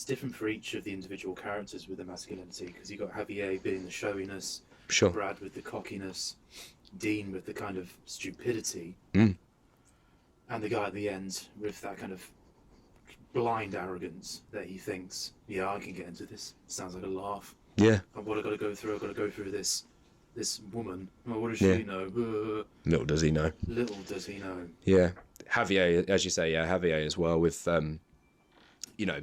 different for each of the individual characters with the masculinity, because you got Javier being the showiness, sure. Brad with the cockiness, Dean with the kind of stupidity, and the guy at the end with that kind of blind arrogance that he thinks, yeah, I can get into this. Sounds like a laugh. Yeah. And what I've got to go through, I've got to go through this woman. Oh, what does Yeah. she know? Little does he know. Little does he know. Yeah. Javier, as you say, Javier as well, with,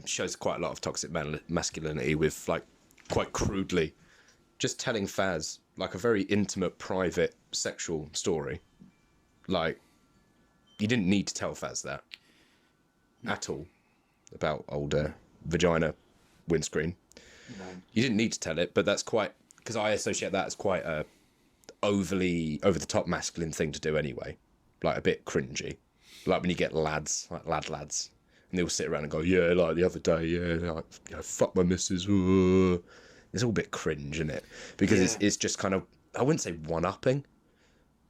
shows quite a lot of toxic masculinity with, like, quite crudely just telling Faz, like, a very intimate, private, sexual story. Like, you didn't need to tell Faz that at all about old vagina windscreen. No. You didn't need to tell it, but that's quite, because I associate that as quite a overly over the top masculine thing to do anyway, like a bit cringy, like when you get lads, like lads, and they all sit around and go, yeah, like the other day, yeah, like, fuck my missus. It's all a bit cringe, isn't it? Because it's just kind of, I wouldn't say one-upping,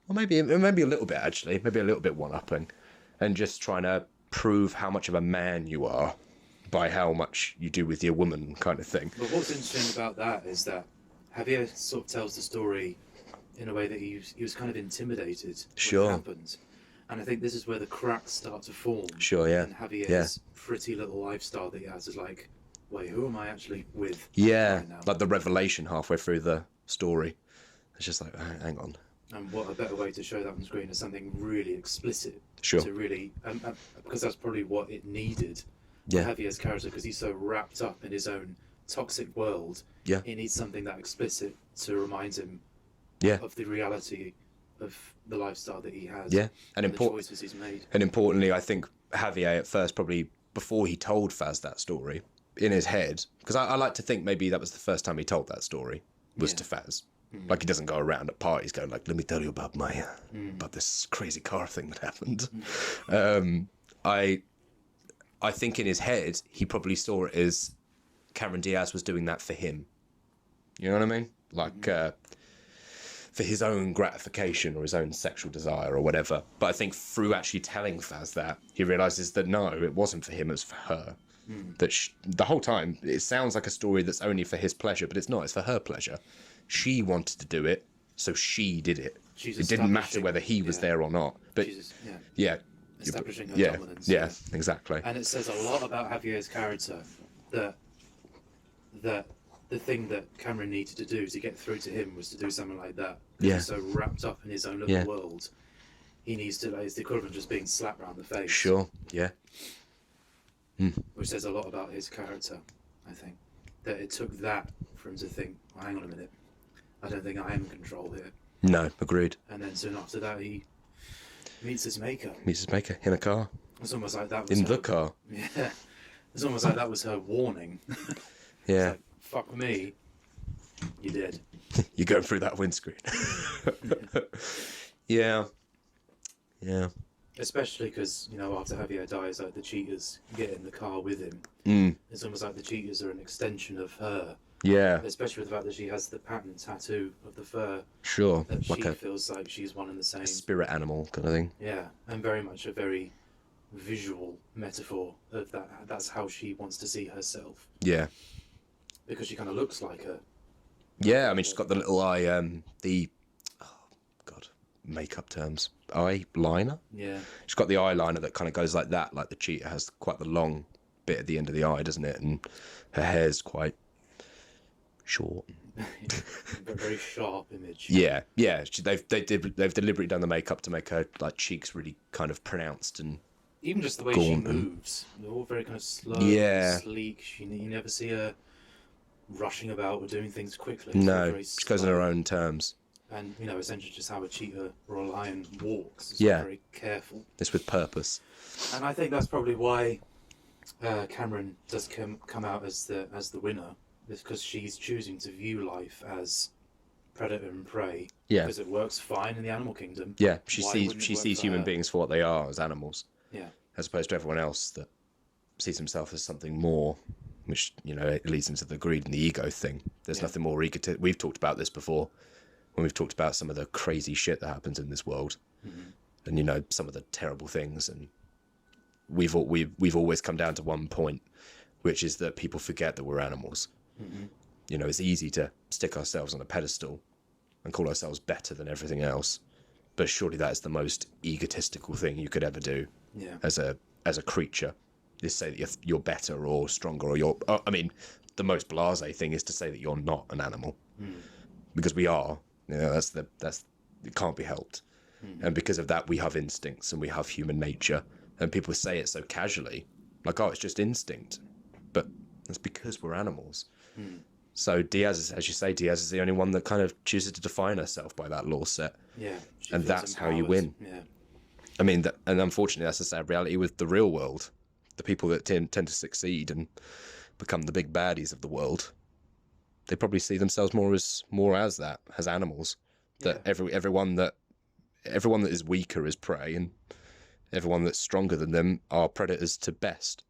or maybe a little bit actually, maybe a little bit one-upping, and just trying to prove how much of a man you are by how much you do with your woman, kind of thing. But what's interesting about that is that Javier sort of tells the story in a way that he was kind of intimidated when it happened. And I think this is where the cracks start to form. Sure, yeah. And Javier's pretty little lifestyle that he has is like, wait, who am I actually with? Yeah, right now? like the revelation halfway through the story. It's just like, hang on. And what a better way to show that on screen is something really explicit. Sure. To really, because that's probably what it needed. Yeah. Javier's character, because he's so wrapped up in his own toxic world. Yeah. He needs something that explicit to remind him of the reality of the lifestyle that he has. Yeah, and the choices he's made. And importantly, I think Javier at first, probably before he told Faz that story, in his head, because I like to think maybe that was the first time he told that story, was to Faz. Like, he doesn't go around at parties going like, let me tell you about my about this crazy car thing that happened. I think in his head he probably saw it as Cameron Diaz was doing that for him. You know what I mean? Like for his own gratification or his own sexual desire or whatever. But I think through actually telling Faz that, he realises that no, it wasn't for him, it was for her. That the whole time, it sounds like a story that's only for his pleasure, but it's not, it's for her pleasure. She wanted to do it, so she did it. It didn't matter whether he was there or not. But establishing her dominance. Yeah, exactly. And it says a lot about Javier's character that the thing that Cameron needed to do to get through to him was to do something like that. He's so wrapped up in his own little world. He needs to, like, it's the equivalent of just being slapped around the face. Sure, yeah. Which says a lot about his character, I think. That it took that for him to think, well, hang on a minute, I don't think I am in control here. No, agreed. And then soon after that, he meets his maker. In a car. It's almost like that was the car. Yeah. It's almost like that was her warning. Yeah. Like, fuck me, you're dead. You're going through that windscreen. Yeah. Especially because, after Javier dies, like, the cheaters get in the car with him. It's almost like the cheaters are an extension of her. Yeah. Especially with the fact that she has the pattern tattoo of the fur. Sure. That like she feels like she's one and the same. A spirit animal kind of thing. Yeah, and very much a very visual metaphor of that. That's how she wants to see herself. Yeah. Because she kind of looks like her. Yeah, I mean, she's got the little eye, makeup terms. Eyeliner? Yeah. She's got the eyeliner that kind of goes like that, like the cheetah has quite the long bit at the end of the eye, doesn't it? And her hair's quite short. Very sharp image. Yeah. They've deliberately done the makeup to make her, like, cheeks really kind of pronounced and even just the way she moves. They're all very kind of slow, sleek. You never see her rushing about or doing things quickly. No, she goes on her own terms. And, essentially just how a cheetah or a lion walks. It's very careful. It's with purpose. And I think that's probably why Cameron does come out as the winner. It's because she's choosing to view life as predator and prey. Yeah. Because it works fine in the animal kingdom. Yeah, she sees human beings for what they are, as animals. Yeah. As opposed to everyone else that sees himself as something more, which, it leads into the greed and the ego thing. There's nothing more egotistic. We've talked about this before when we've talked about some of the crazy shit that happens in this world. And, some of the terrible things. And we've always come down to one point, which is that people forget that we're animals. It's easy to stick ourselves on a pedestal and call ourselves better than everything else, but surely that is the most egotistical thing you could ever do as a creature. is say that you're better or stronger or you're. I mean, the most blasé thing is to say that you're not an animal, because we are. You know, that's it can't be helped, and because of that, we have instincts and we have human nature, and people say it so casually, like, oh, it's just instinct, but that's because we're animals. So Diaz, as you say, Diaz is the only one that kind of chooses to define herself by that law set. Yeah. And that's how you win. Yeah. I mean, and unfortunately, that's the sad reality with the real world. The people that tend to succeed and become the big baddies of the world, they probably see themselves more as that, as animals. That everyone that is weaker is prey, and everyone that's stronger than them are predators to best.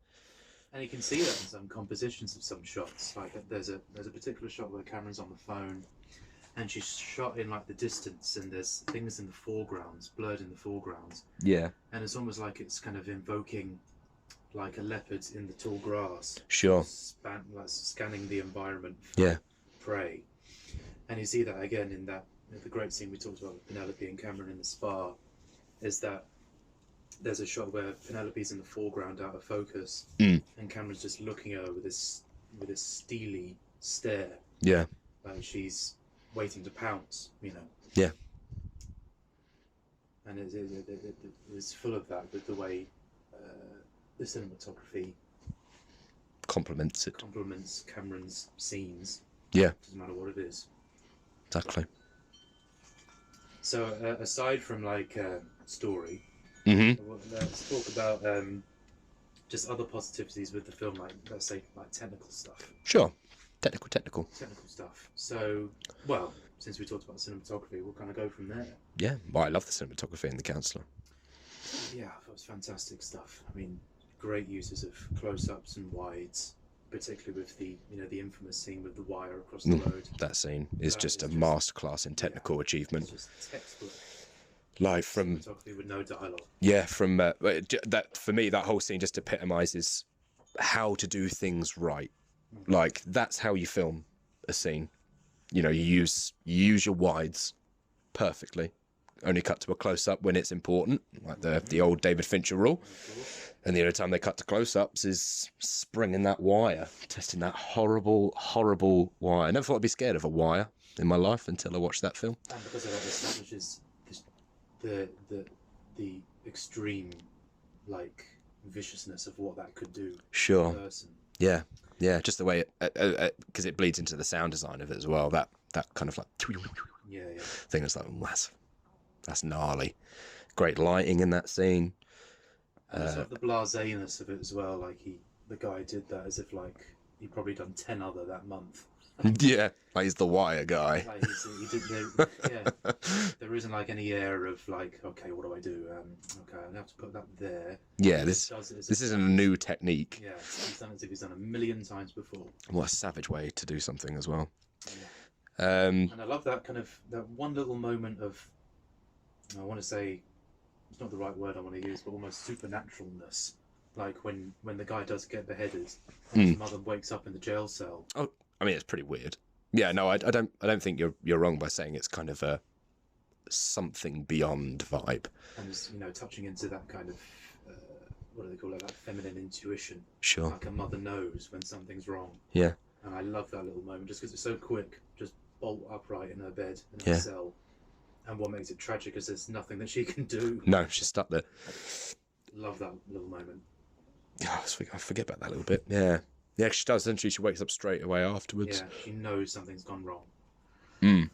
And you can see that in some compositions of some shots. Like there's a particular shot where the camera's on the phone, and she's shot in like the distance, and there's things in the foregrounds, blurred in the foregrounds. Yeah. And it's almost like it's kind of invoking, like a leopard in the tall grass. Sure. Like scanning the environment for prey. And you see that again in that the great scene we talked about with Penelope and Cameron in the spa, is that there's a shot where Penelope's in the foreground out of focus, and Cameron's just looking at her with this steely stare. Yeah. Like she's waiting to pounce, you know. Yeah. And it's full of that, with the way the cinematography complements Cameron's scenes. Yeah. Doesn't matter what it is. Exactly. So aside from like story, let's talk about just other positivities with the film, like let's say like technical stuff. Sure. Technical stuff. So, well, since we talked about cinematography, we'll kind of go from there. Yeah. Well, I love the cinematography in The Counselor. Yeah, that was fantastic stuff. I mean, great uses of close-ups and wides, particularly with the infamous scene with the wire across the road. That scene is just a masterclass in technical achievement. It's just textbook. Like from cinematography with no dialogue. Yeah, from that for me, that whole scene just epitomizes how to do things right. Like that's how you film a scene. You know, you use your wides perfectly. Only cut to a close up when it's important, like the old David Fincher rule. And the only time they cut to close ups is springing that wire, testing that horrible wire. I never thought I'd be scared of a wire in my life until I watched that film. And because of that, establishes the extreme like viciousness of what that could do. Sure. To a person. Yeah, just the way it, because it bleeds into the sound design of it as well. That kind of like thing is like, that's gnarly. Great lighting in that scene. And sort of the blaséness of it as well. Like the guy did that as if like he'd probably done 10 other that month. Yeah, like he's the wire guy. Like there isn't like any air of like, okay, what do I do? Okay, I'm gonna have to put that there. Yeah, this isn't a new technique. Yeah, he's done it as if he's done 1,000,000 times before. What a savage way to do something as well. Yeah. And I love that kind of that one little moment of, I want to say, it's not the right word I want to use, but almost supernaturalness. Like when the guy does get beheaded, and his mother wakes up in the jail cell. Oh, I mean, it's pretty weird. Yeah, no, I don't think you're wrong by saying it's kind of a something beyond vibe. And just, touching into that kind of what do they call it? That feminine intuition. Sure. Like a mother knows when something's wrong. Yeah. And I love that little moment just because it's so quick. Just bolt upright in her bed in her cell. And what makes it tragic is there's nothing that she can do. No, she's stuck there. Love that little moment. Oh, I forget about that a little bit. Yeah. Yeah, she does, doesn't she? She wakes up straight away afterwards. Yeah, she knows something's gone wrong. So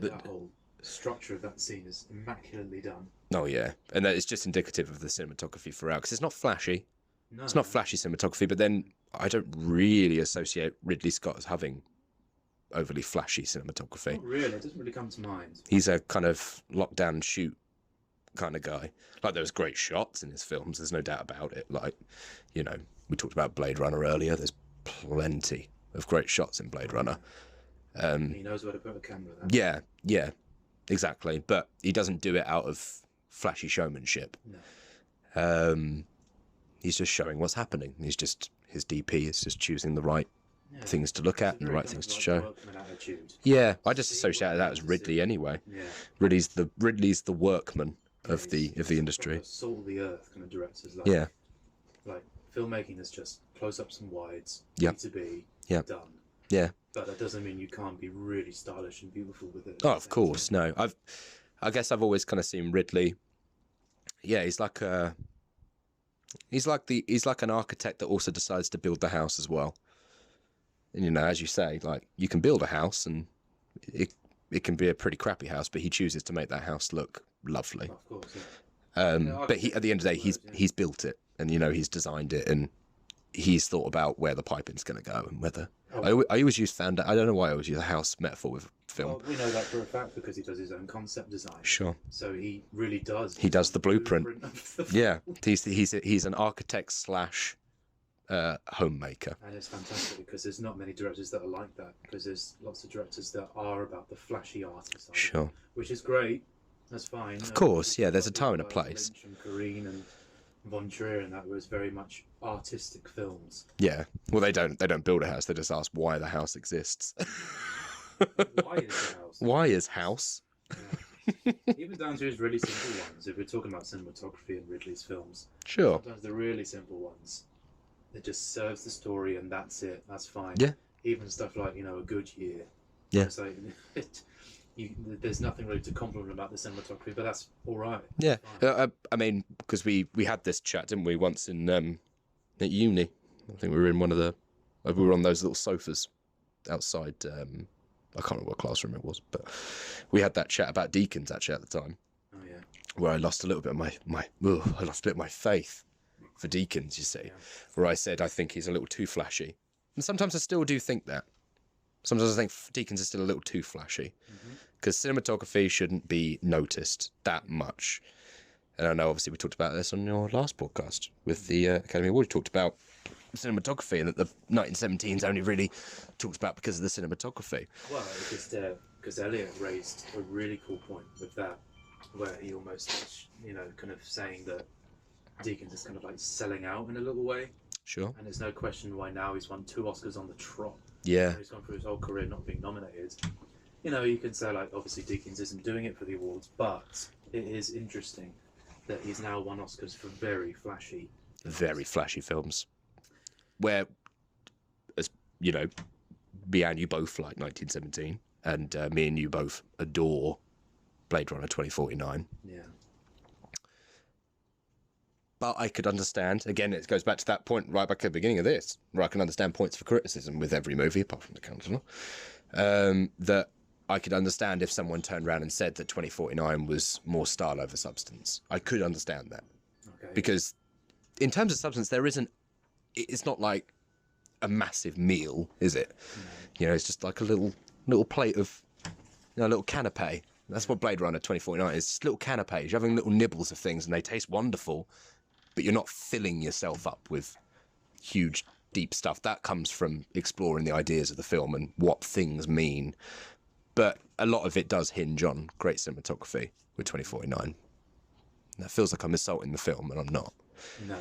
that whole structure of that scene is immaculately done. Oh, yeah. And that is just indicative of the cinematography throughout, because it's not flashy. No. It's not flashy cinematography, but then I don't really associate Ridley Scott as having overly flashy cinematography. Not really. It doesn't really come to mind. He's a kind of lockdown and shoot kind of guy. Like, there's great shots in his films, there's no doubt about it. Like, we talked about Blade Runner earlier. There's plenty of great shots in Blade Runner. He knows where to put a camera there. Yeah, exactly. But he doesn't do it out of flashy showmanship. No. He's just showing what's happening. His DP is just choosing the right things to look at and the right things to show. Yeah, I just associate that as Ridley anyway. Yeah. Ridley's the workman of the industry. Salt of the earth kind of directors. Like. Yeah. Like filmmaking is just close-ups and wides, Yep. B2B, Yep. done. Yeah. But that doesn't mean you can't be really stylish and beautiful with it. Oh, of course, no. I guess I've always kind of seen Ridley. Yeah, he's like an architect that also decides to build the house as well. And you know, as you say, like you can build a house and it can be a pretty crappy house, but he chooses to make that house look lovely. Of course, yeah. But at the end of the day, he's built it, and you know he's designed it, and he's thought about where the piping's going to go and whether. I always use I don't know why I always use a house metaphor with film. Well, we know that for a fact because he does his own concept design. Sure. So he really does. He does the blueprint. of the Yeah, he's an architect slash homemaker. And it's fantastic because there's not many directors that are like that, because there's lots of directors that are about the flashy artist, Sure. which is great. That's fine. Of course, yeah. There's a time and a place. Lynch and Careen and Von Trier, and that was very much artistic films. Yeah. Well, they don't build a house. They just ask why the house exists. Why is the house? Why is house? Yeah. Even down to his really simple ones. If we're talking about cinematography in Ridley's films, Sure. sometimes the really simple ones, it just serves the story and that's it. That's fine. Yeah. Even stuff like, you know, A Good Year. Yeah. It's like, there's nothing really to compliment about the cinematography, but that's all right. Yeah. I mean, because we had this chat, didn't we, once in at uni? I think we were in one of the. We were on those little sofas outside. I can't remember what classroom it was, but we had that chat about Deacons actually at the time. Oh yeah. Where I lost a little bit of I lost a bit of my faith for Deacons, you see. Yeah. Where I said I think he's a little too flashy, and sometimes I still do think that. Sometimes I think Deacons is still a little too flashy, because cinematography shouldn't be noticed that much. And I know obviously we talked about this on your last podcast with the Academy Award. We talked about cinematography and that the 1917s only really talked about because of the cinematography. Well, because Elliot raised a really cool point with that, where he almost, you know, kind of saying that Deakins is kind of like selling out in a little way. Sure. And there's no question why now he's won 2 Oscars on the trot. Yeah. He's gone through his whole career not being nominated. You know, you can say, like, obviously Deakins isn't doing it for the awards, but it is interesting that he's now won Oscars for very flashy films. Where, as you know, me and you both like 1917, and me and you both adore Blade Runner 2049. Yeah. But I could understand, again, it goes back to that point right back at the beginning of this, where I can understand points for criticism with every movie, apart from The Counselor, that I could understand if someone turned around and said that 2049 was more style over substance. I could understand that. Okay. Because in terms of substance, it's not like a massive meal, is it? You know, it's just like a little plate of, a little canapé. That's what Blade Runner 2049 is. Just little canapés. You're having little nibbles of things and they taste wonderful, but you're not filling yourself up with huge, deep stuff. That comes from exploring the ideas of the film and what things mean. But a lot of it does hinge on great cinematography with 2049. That feels like I'm insulting the film, and I'm not. No,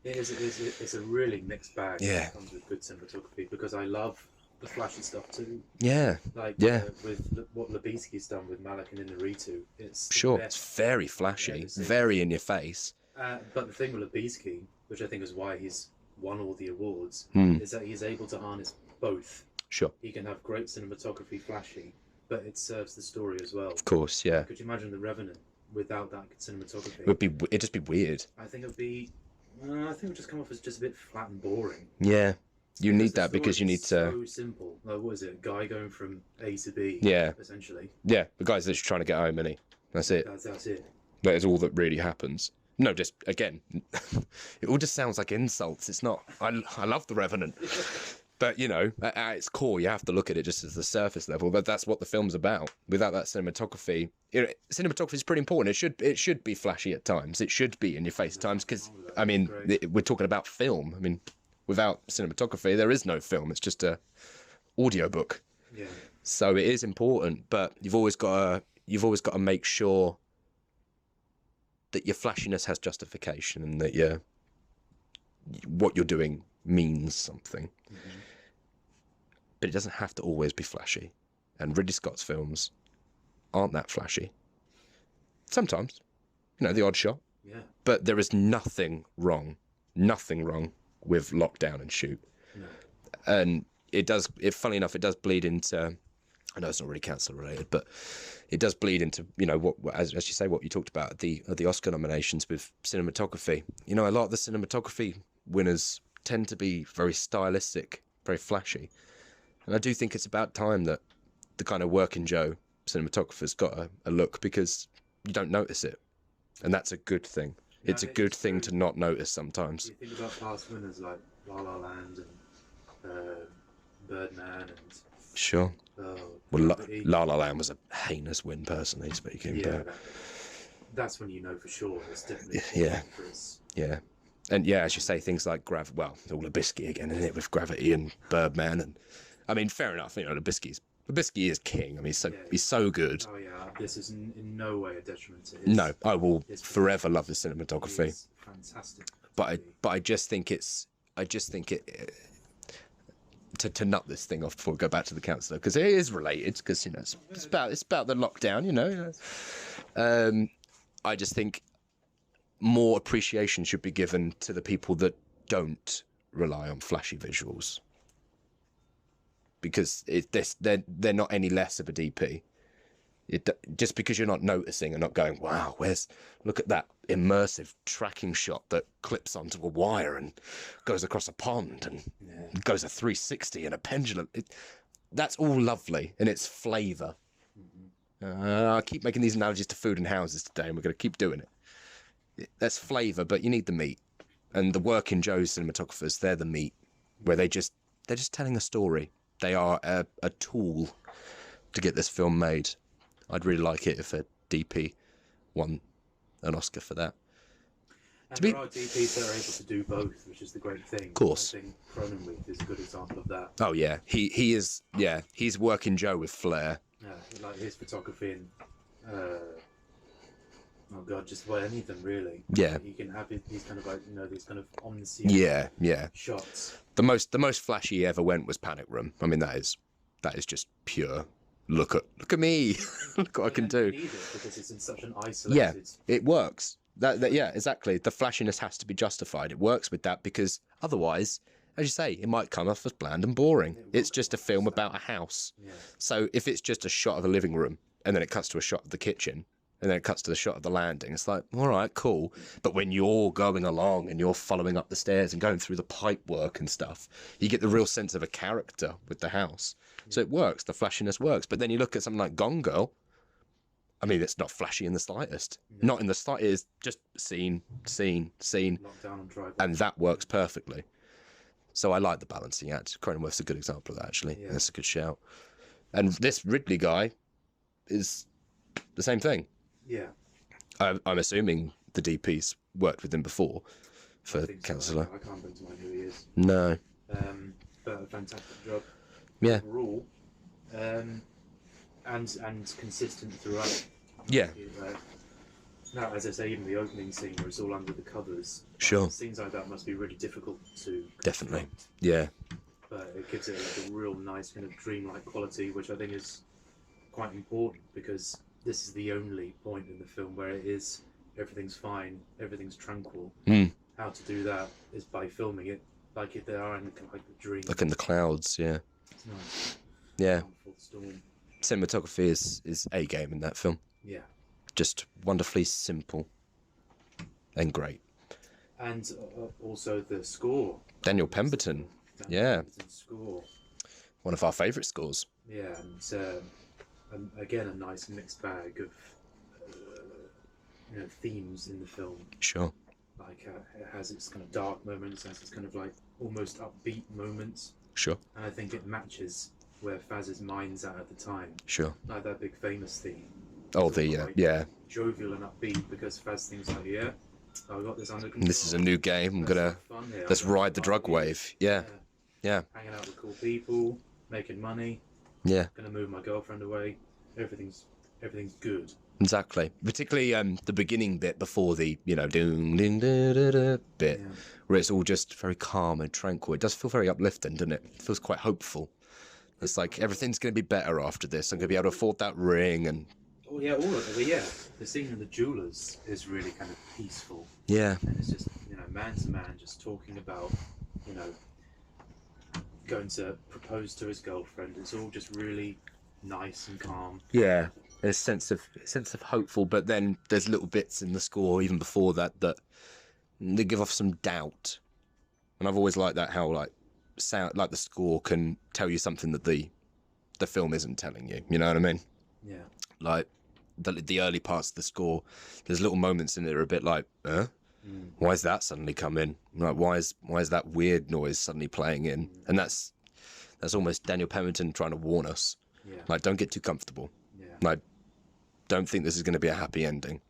it's a really mixed bag when it comes with good cinematography, because I love the flashy stuff too. Yeah. Like with what Lebowski's done with Malik and Inarritu, it's it's very flashy, very in your face. But the thing with Lebowski, which I think is why he's won all the awards, is that he's able to harness both. Sure. He can have great cinematography, flashy, but it serves the story as well. Of course, yeah. Could you imagine The Revenant without that cinematography? It'd just be weird. I think it would just come off as just a bit flat and boring. Yeah. You need that because you need to. So simple. Like, what is it? A guy going from A to B. Yeah. Essentially. Yeah. The guy's literally trying to get home, isn't he? That's it. That's it. That is all that really happens. No, just again, it all just sounds like insults. It's not. I love The Revenant. But, you know, at its core, you have to look at it just as the surface level. But that's what the film's about. Without that cinematography, cinematography is pretty important. It should be flashy at times. It should be in your face at times. Because, I mean, we're talking about film. I mean, without cinematography, there is no film. It's just a audiobook. Yeah. So it is important. But you've always got to make sure that your flashiness has justification and that what you're doing means something. Mm-hmm. But it doesn't have to always be flashy. And Ridley Scott's films aren't that flashy. Sometimes, the odd shot. Yeah. But there is nothing wrong nothing wrong with lockdown and shoot. No. And funny enough, it does bleed into, I know it's not really council related, but it does bleed into, what as you say, what you talked about at the Oscar nominations with cinematography. A lot of the cinematography winners tend to be very stylistic, very flashy. And I do think it's about time that the kind of working Joe cinematographer's got a look, because you don't notice it. And that's a good thing. Yeah, it's a good thing to not notice sometimes. You think about past winners like La La Land and Birdman and... Sure. Well, La La Land was a heinous win, personally speaking. Yeah, but that's when you know for sure it's definitely... Yeah. And yeah, as you say, things like all Lubisky again, isn't it, with Gravity and Birdman. And I mean, fair enough, Lubisky is king. I mean, he's so good. Oh yeah, this is in no way a detriment to his... No, I will forever love his cinematography. It's fantastic. But I just think it to nut this thing off before we go back to the councillor, because it is related, because it's about the lockdown. I just think more appreciation should be given to the people that don't rely on flashy visuals, because they're not any less of a DP. Just because you're not noticing and not going, wow, look at that immersive tracking shot that clips onto a wire and goes across a pond and goes a 360 and a pendulum. That's all lovely in its flavour. I keep making these analogies to food and houses today, and we're going to keep doing it. That's flavour, but you need the meat. And the working Joe cinematographers, they're the meat, where they're just telling a story. They are a tool to get this film made. I'd really like it if a DP won an Oscar for that. And there are DPs that are able to do both, which is the great thing. Of course. I think Cronenweth is a good example of that. Oh yeah, he is. Yeah, he's working Joe with flair. Yeah, like his photography and oh god, just about anything really. Yeah. He can have these kind of like these kind of omniscient shots. The most flashy he ever went was Panic Room. I mean, that is just pure. Look at me. Look what I can do. Need it because it's in such an isolated... Yeah, it works. Yeah, exactly. The flashiness has to be justified. It works with that, because otherwise, as you say, it might come off as bland and boring. It's just a film about a house. Yeah. So if it's just a shot of the living room and then it cuts to a shot of the kitchen and then it cuts to the shot of the landing, it's like, all right, cool. But when you're going along and you're following up the stairs and going through the pipe work and stuff, you get the real sense of a character with the house. So it works. The flashiness works. But then you look at something like Gone Girl. I mean, it's not flashy in the slightest. No. Not in the slightest. It's just scene. And that works perfectly. So I like the balancing act. Cronenweth's a good example of that, actually. Yeah. That's a good shout. And this Ridley guy is the same thing. Yeah. I'm assuming the DP's worked with him before for Councillor. So. I can't bring to mind who he is. No. But a fantastic job. Yeah. Overall. And consistent throughout. Yeah. Now, as I say, even the opening scene where it's all under the covers. Sure. Scenes like that must be really difficult to definitely construct. Yeah. But it gives it like a real nice kind of dreamlike quality, which I think is quite important, because this is the only point in the film where everything's fine, everything's tranquil. How to do that is by filming it like they are in like the dream. Like in the clouds, yeah. It's nice. Yeah. Storm. Cinematography is A game in that film. Yeah. Just wonderfully simple and great. And also the score. Daniel Pemberton. Pemberton's score. One of our favourite scores. Yeah, and again, a nice mixed bag of themes in the film. Sure. Like it has its kind of dark moments, it has its kind of like almost upbeat moments. Sure. And I think it matches where Faz's mind's at the time. Sure. Like that big famous theme. Oh, yeah. Jovial and upbeat, because Faz thinks like, yeah, I got this under control. This is a new game. Let's ride the drug wave. Yeah. Hanging out with cool people, making money. Yeah. Gonna move my girlfriend away. Everything's good. Exactly. Particularly the beginning bit before the doom ding da da da bit, where it's all just very calm and tranquil. It does feel very uplifting, doesn't it? It feels quite hopeful. It's like everything's going to be better after this. I'm going to be able to afford that ring and. Oh yeah, all of it. But yeah, the scene in the jewelers is really kind of peaceful. Yeah. And it's just man to man, just talking about, you know, going to propose to his girlfriend. It's all just really nice and calm. Yeah, there's a sense of hopeful, but then there's little bits in the score even before that that they give off some doubt. And I've always liked that, how like the score can tell you something that the film isn't telling you. You know what I mean? Yeah. Like the early parts of the score, there's little moments in it that are a bit like, why is that suddenly come in? Like, why is that weird noise suddenly playing in? And that's almost Daniel Pemberton trying to warn us. Yeah. Like, don't get too comfortable. Yeah. Like, don't think this is going to be a happy ending.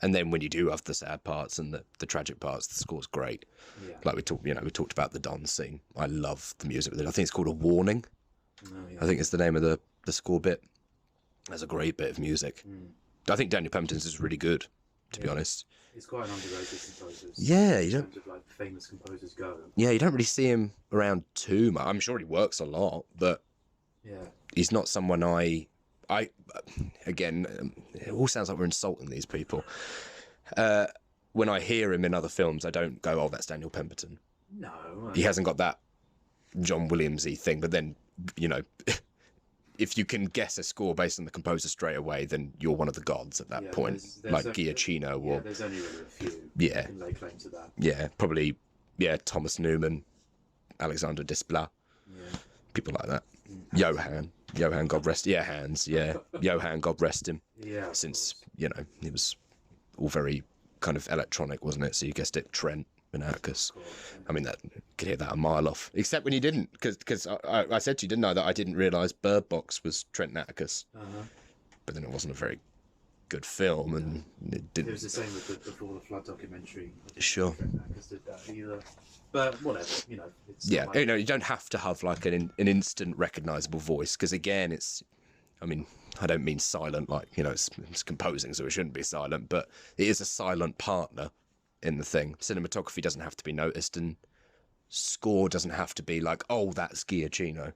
And then when you do have the sad parts and the tragic parts, the score's great. Yeah. Like we talked about the Don scene. I love the music with it. I think it's called A Warning. Oh, yeah. I think it's the name of the score bit. That's a great bit of music. I think Daniel Pemberton's is really good, to be honest. He's quite an underrated composer. Yeah, in terms of like famous composers go. Yeah, you don't really see him around too much. I'm sure he works a lot, but Yeah. he's not someone again, it all sounds like we're insulting these people. When I hear him in other films, I don't go, oh, that's Daniel Pemberton. No. He hasn't got that John Williams-y thing, but then, you know, if you can guess a score based on the composer straight away, then you're one of the gods at that point. There's like Giacchino or... Yeah, there's only really a few Yeah. who can lay claim to that. Yeah, probably, Thomas Newman, Alexander Desplat, people like that. Johann, God rest... Yeah, Hans, yeah. Johann, God rest him. Yeah. Since, you know, it was all very kind of electronic, wasn't it? So you guessed it, Trent Vinacus. I mean, that could hear that a mile off. Except when you didn't, because I said to you, didn't I, that I didn't realise Bird Box was Trent Vinacus. But then it wasn't a very good film, and it didn't... It was the same with the Before the Flood documentary. Sure. Because did that either. But whatever, you know. It's Yeah, like, you know, you don't have to have like an instant recognisable voice, because again, it's... I mean, I don't mean silent, like, you know, it's composing, so it shouldn't be silent, but it is a silent partner in the thing. Cinematography doesn't have to be noticed, and score doesn't have to be like, oh, that's Giacchino.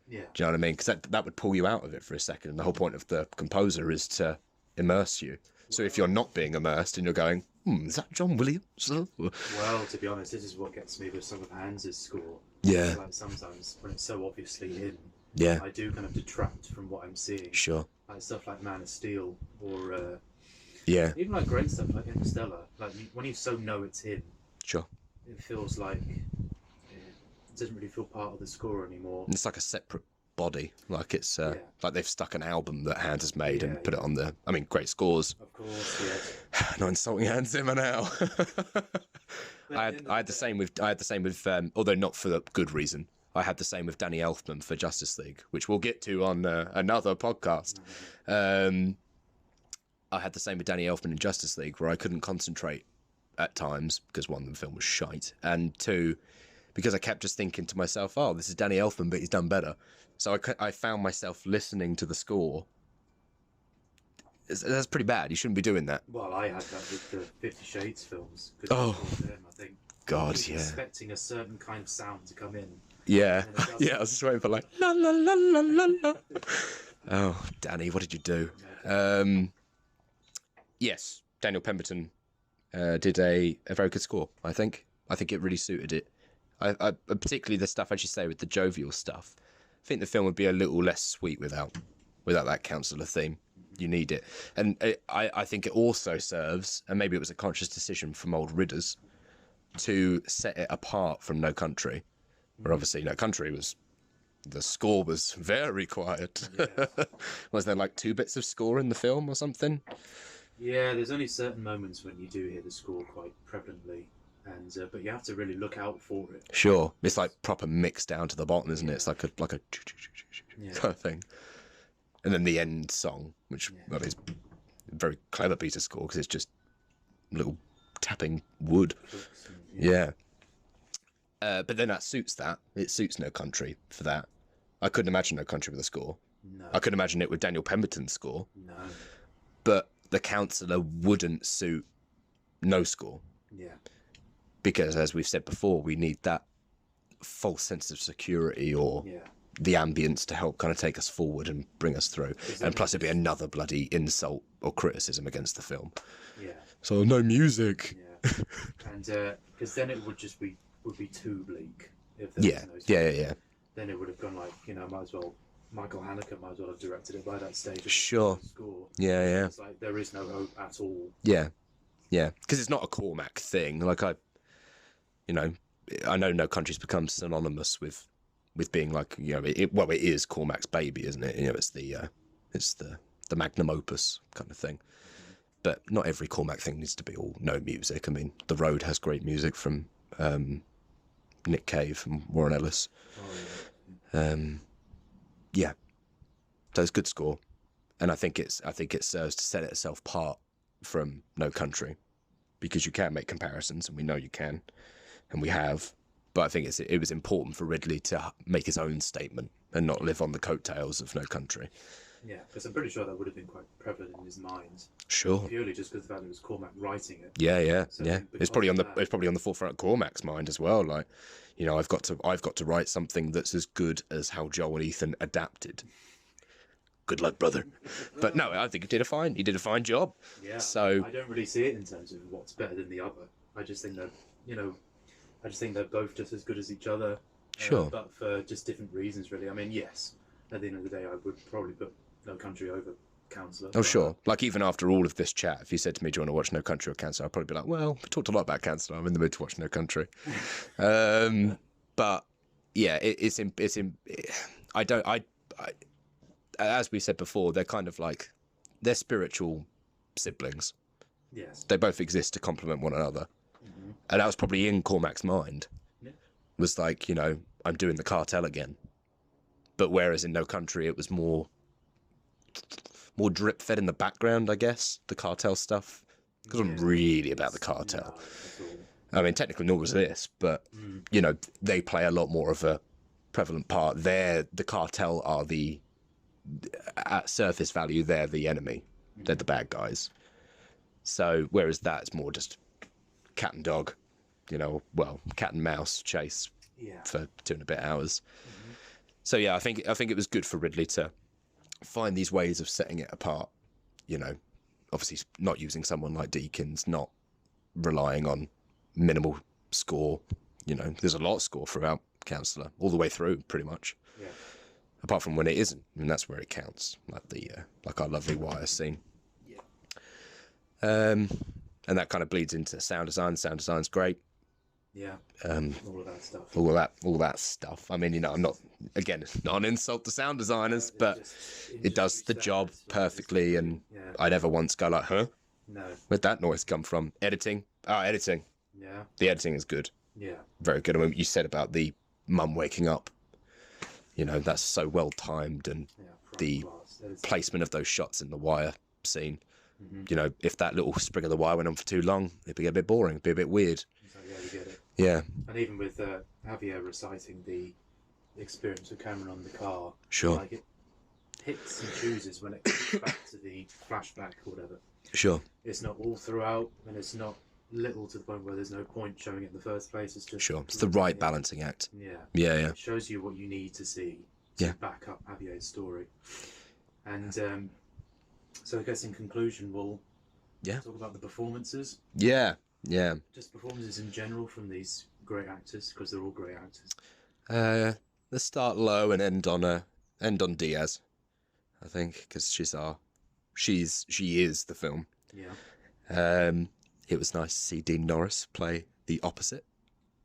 Yeah. Do you know what I mean? Because that would pull you out of it for a second. And the whole point of the composer is to immerse you. So if you're not being immersed and you're going, is that John Williams? Well, to be honest, this is what gets me with some of Hans's score. Yeah. Like sometimes when it's so obviously him, Yeah. I do kind of detract from what I'm seeing. Sure. Like stuff like Man of Steel or Yeah. even like great stuff like Interstellar. Like when you so know it's him, Sure. it feels like it doesn't really feel part of the score anymore. And it's like a separate body. Like it's like they've stuck an album that Hans has made and put it on the... I mean, great scores. Of course, yes. Not insulting Hans Zimmer now. I had the same with although not for the good reason. I had the same with Danny Elfman for Justice League, which we'll get to on another podcast. I had the same with Danny Elfman in Justice League, where I couldn't concentrate at times because one, the film was shite, and two, because I kept just thinking to myself, oh, this is Danny Elfman, but he's done better. So I found myself listening to the score. That's pretty bad. You shouldn't be doing that. Well, I had that with the 50 Shades films. Oh. Them, I think. God, I yeah. was expecting a certain kind of sound to come in. Yeah. Yeah, I was just waiting for like, la la la la la la. Oh, Danny, what did you do? Yes, Daniel Pemberton did a very good score, I think. I think it really suited it. I particularly the stuff, as you say, with the jovial stuff. I think the film would be a little less sweet without that counselor theme. You need it. And I think it also serves, and maybe it was a conscious decision from old Ridders, to set it apart from No Country. Where obviously No Country was... The score was very quiet. Yeah. Was there like 2 bits of score in the film or something? Yeah, there's only certain moments when you do hear the score quite prevalently, and but you have to really look out for it. Sure, it's like proper mixed down to the bottom, isn't it? It's like a kind of thing. And then the end song, which well, is a very clever piece of score because it's just little tapping wood. Yeah. But then that suits that. It suits No Country for that. I couldn't imagine No Country with a score. No. I couldn't imagine it with Daniel Pemberton's score. No. But The Counselor wouldn't suit no score. Yeah. Because, as we've said before, we need that false sense of security or the ambience to help kind of take us forward and bring us through. And plus it'd be another bloody insult or criticism against the film. Yeah. So no music. Yeah. And because then it would be too bleak if there Yeah, was no yeah, story. yeah. Then it would have gone like, might as well, Michael Haneke might as well have directed it by that stage. Sure. The score. Yeah, yeah, It's like there is no hope at all. yeah, yeah. Because it's not a Cormac thing. Like you know, I know No Country's become synonymous with being like, well, it is Cormac's baby, isn't it? It's the magnum opus kind of thing. But not every Cormac thing needs to be all no music. I mean, The Road has great music from Nick Cave and Warren Ellis. Oh, yeah. Yeah, so it's good score, and I think it serves to set itself apart from No Country, because you can make comparisons, and we know you can, and we have. But I think it was important for Ridley to make his own statement and not live on the coattails of No Country. Yeah, because I'm pretty sure that would have been quite prevalent in his mind. Sure. Purely just because the fact that it was Cormac writing it. Yeah. So Yeah. because It's probably on of the that- it's probably on the forefront of Cormac's mind as well. Like, I've got to write something that's as good as how Joel and Ethan adapted. Good luck, brother. But no, I think he did a fine job. Yeah. So I don't really see it in terms of what's better than the other. I just think that they're both just as good as each other. Sure. But for just different reasons, really. I mean, yes. At the end of the day, I would probably put No Country over Counselor. Oh, sure. Like, even after all of this chat, if you said to me, do you want to watch No Country or Counselor? I'd probably be like, well, we talked a lot about Counselor. I'm in the mood to watch No Country. But yeah, as we said before, they're kind of like, they're spiritual siblings. Yes. They both exist to complement one another. And that was probably in Cormac's mind. Yeah. Was like, I'm doing the cartel again. But whereas in No Country, it was more drip fed in the background, I guess, the cartel stuff. Because it wasn't really about the cartel. No, at all. I mean, technically, nor was this, but, they play a lot more of a prevalent part. The cartel are at surface value, they're the enemy. They're the bad guys. So, whereas that's more just cat and dog, cat and mouse chase for 2 and a bit hours. So yeah, I think it was good for Ridley to find these ways of setting it apart. Obviously not using someone like Deakins, not relying on minimal score. There's a lot of score throughout Counselor, all the way through, pretty much. Yeah. Apart from when it isn't, and that's where it counts, like our lovely wire scene. Yeah. And that kind of bleeds into sound design. Sound design's great. Yeah. All of that stuff. All that stuff. I mean, I'm not, again, not an insult to sound designers, but it does the job perfectly, and I never once go like, huh? No. Where'd that noise come from? Editing. Editing. Yeah. The editing is good. Yeah. Very good. I mean, you said about the mum waking up. That's so well timed, and the placement of those shots in the wire scene. If that little sprig of the wire went on for too long, it'd be a bit boring, it'd be a bit weird. So, yeah, you get it. Yeah. And even with Javier reciting the experience with Cameron on the car, Sure. like it picks and chooses when it comes back to the flashback or whatever. Sure. It's not all throughout, and it's not little to the point where there's no point showing it in the first place. It's just Sure. It's the right balancing act. Yeah. Yeah. It shows you what you need to see to back up Javier's story. And so I guess in conclusion, we'll talk about the performances. Yeah. Just performances in general from these great actors, because they're all great actors. Let's start low and end on Diaz, I think, because she is the film. Yeah. It was nice to see Dean Norris play the opposite.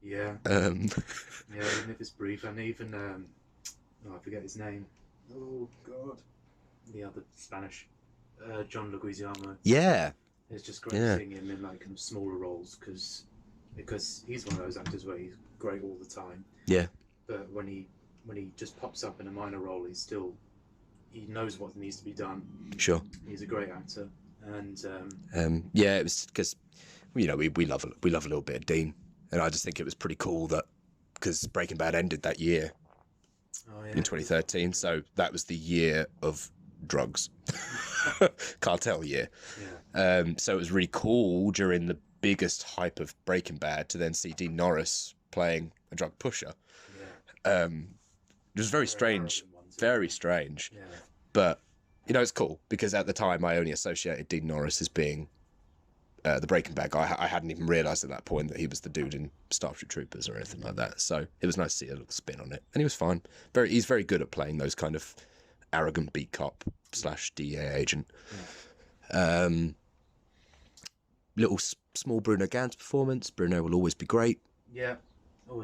Yeah. Yeah, even if it's brief, and even I forget his name. Oh God. The other Spanish, John Leguizamo. Yeah. It's just great seeing him in like smaller roles, because he's one of those actors where he's great all the time. Yeah. But when he just pops up in a minor role, he knows what needs to be done. Sure. He's a great actor, and it was because we love a little bit of Dean, and I just think it was pretty cool that because Breaking Bad ended that year in 2013, so that was the year of drugs, cartel year. Yeah. So it was really cool during the biggest hype of Breaking Bad to then see Dean Norris playing a drug pusher. Yeah. It was very strange, very strange. Yeah. But it's cool because at the time I only associated Dean Norris as being the Breaking Bad guy. I hadn't even realised at that point that he was the dude in Starship Troopers or anything like that. So it was nice to see a little spin on it, and he was fine. He's very good at playing those kind of arrogant beat cop / DEA agent. Little small Bruno Ganz performance. Bruno will always be great. Yeah.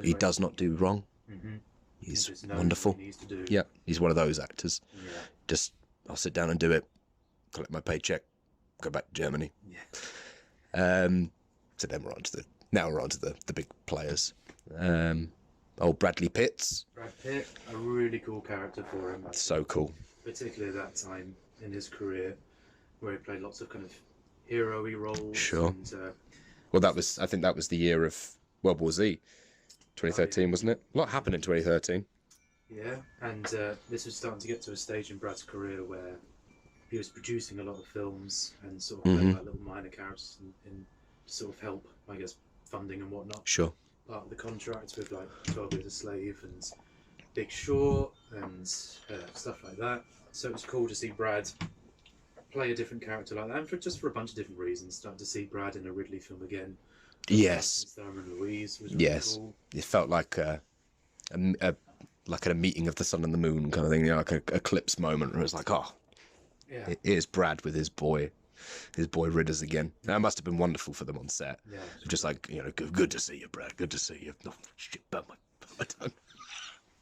He does not do wrong. Mm-hmm. He's wonderful. He needs to do. Yeah, he's one of those actors. Yeah. Just, I'll sit down and do it, collect my paycheck, go back to Germany. Yeah. So then we're on to the big players. Bradley Pitts. Brad Pitt, a really cool character for him. So cool. Particularly at that time in his career, where he played lots of kind of hero-y roles. Sure. And, Well, I think that was the year of World War Z, 2013, wasn't it? A lot happened in 2013. yeah, and this was starting to get to a stage in Brad's career where he was producing a lot of films and sort of playing like little minor characters in to sort of help, I guess, funding and whatnot. Sure. Part of the contracts with like 12 Years a Slave and Big Short and stuff like that. So it was cool to see Brad play a different character like that, and for a bunch of different reasons. Starting to see Brad in a Ridley film again. Yes. Thelma and Louise was really cool. It felt like a meeting of the sun and the moon kind of thing, like a eclipse moment where it was like, here's Brad with his boy Ridders again. That must have been wonderful for them on set. Yeah, just like, good to see you, Brad. Good to see you. Oh, shit, burn my tongue.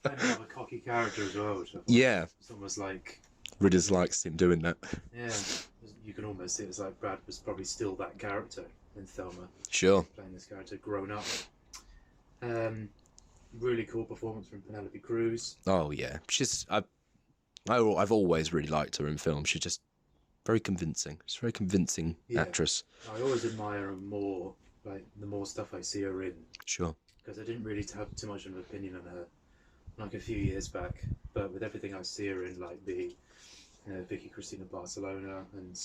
And have a cocky character as well. Yeah. It's almost like Ridders likes him doing that. Yeah, you can almost see it's like Brad was probably still that character in Thelma. Sure. Playing this character grown up. Really cool performance from Penelope Cruz. Oh yeah, I've always really liked her in film. She's just very convincing. She's a very convincing actress. I always admire her more, like the more stuff I see her in. Sure. Because I didn't really have too much of an opinion on her, like a few years back. But with everything I see her in, like the Vicky Cristina Barcelona and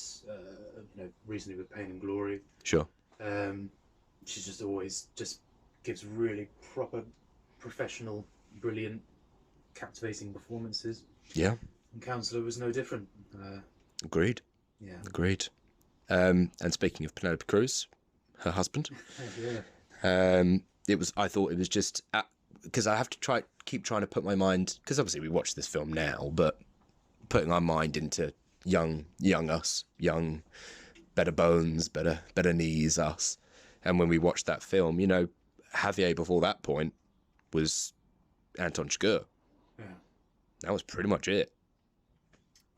recently with Pain and Glory. Sure. She just always just gives really proper, professional, brilliant, captivating performances. Yeah. And Counselor was no different. Agreed. Yeah. Agreed. And speaking of Penelope Cruz, her husband. Yeah. I thought it was just because I have to keep trying to put my mind, because obviously we watch this film now, but putting our mind into young us, young, better bones, better knees us. And when we watched that film, Javier before that point was Anton Chigurh. Yeah. That was pretty much it.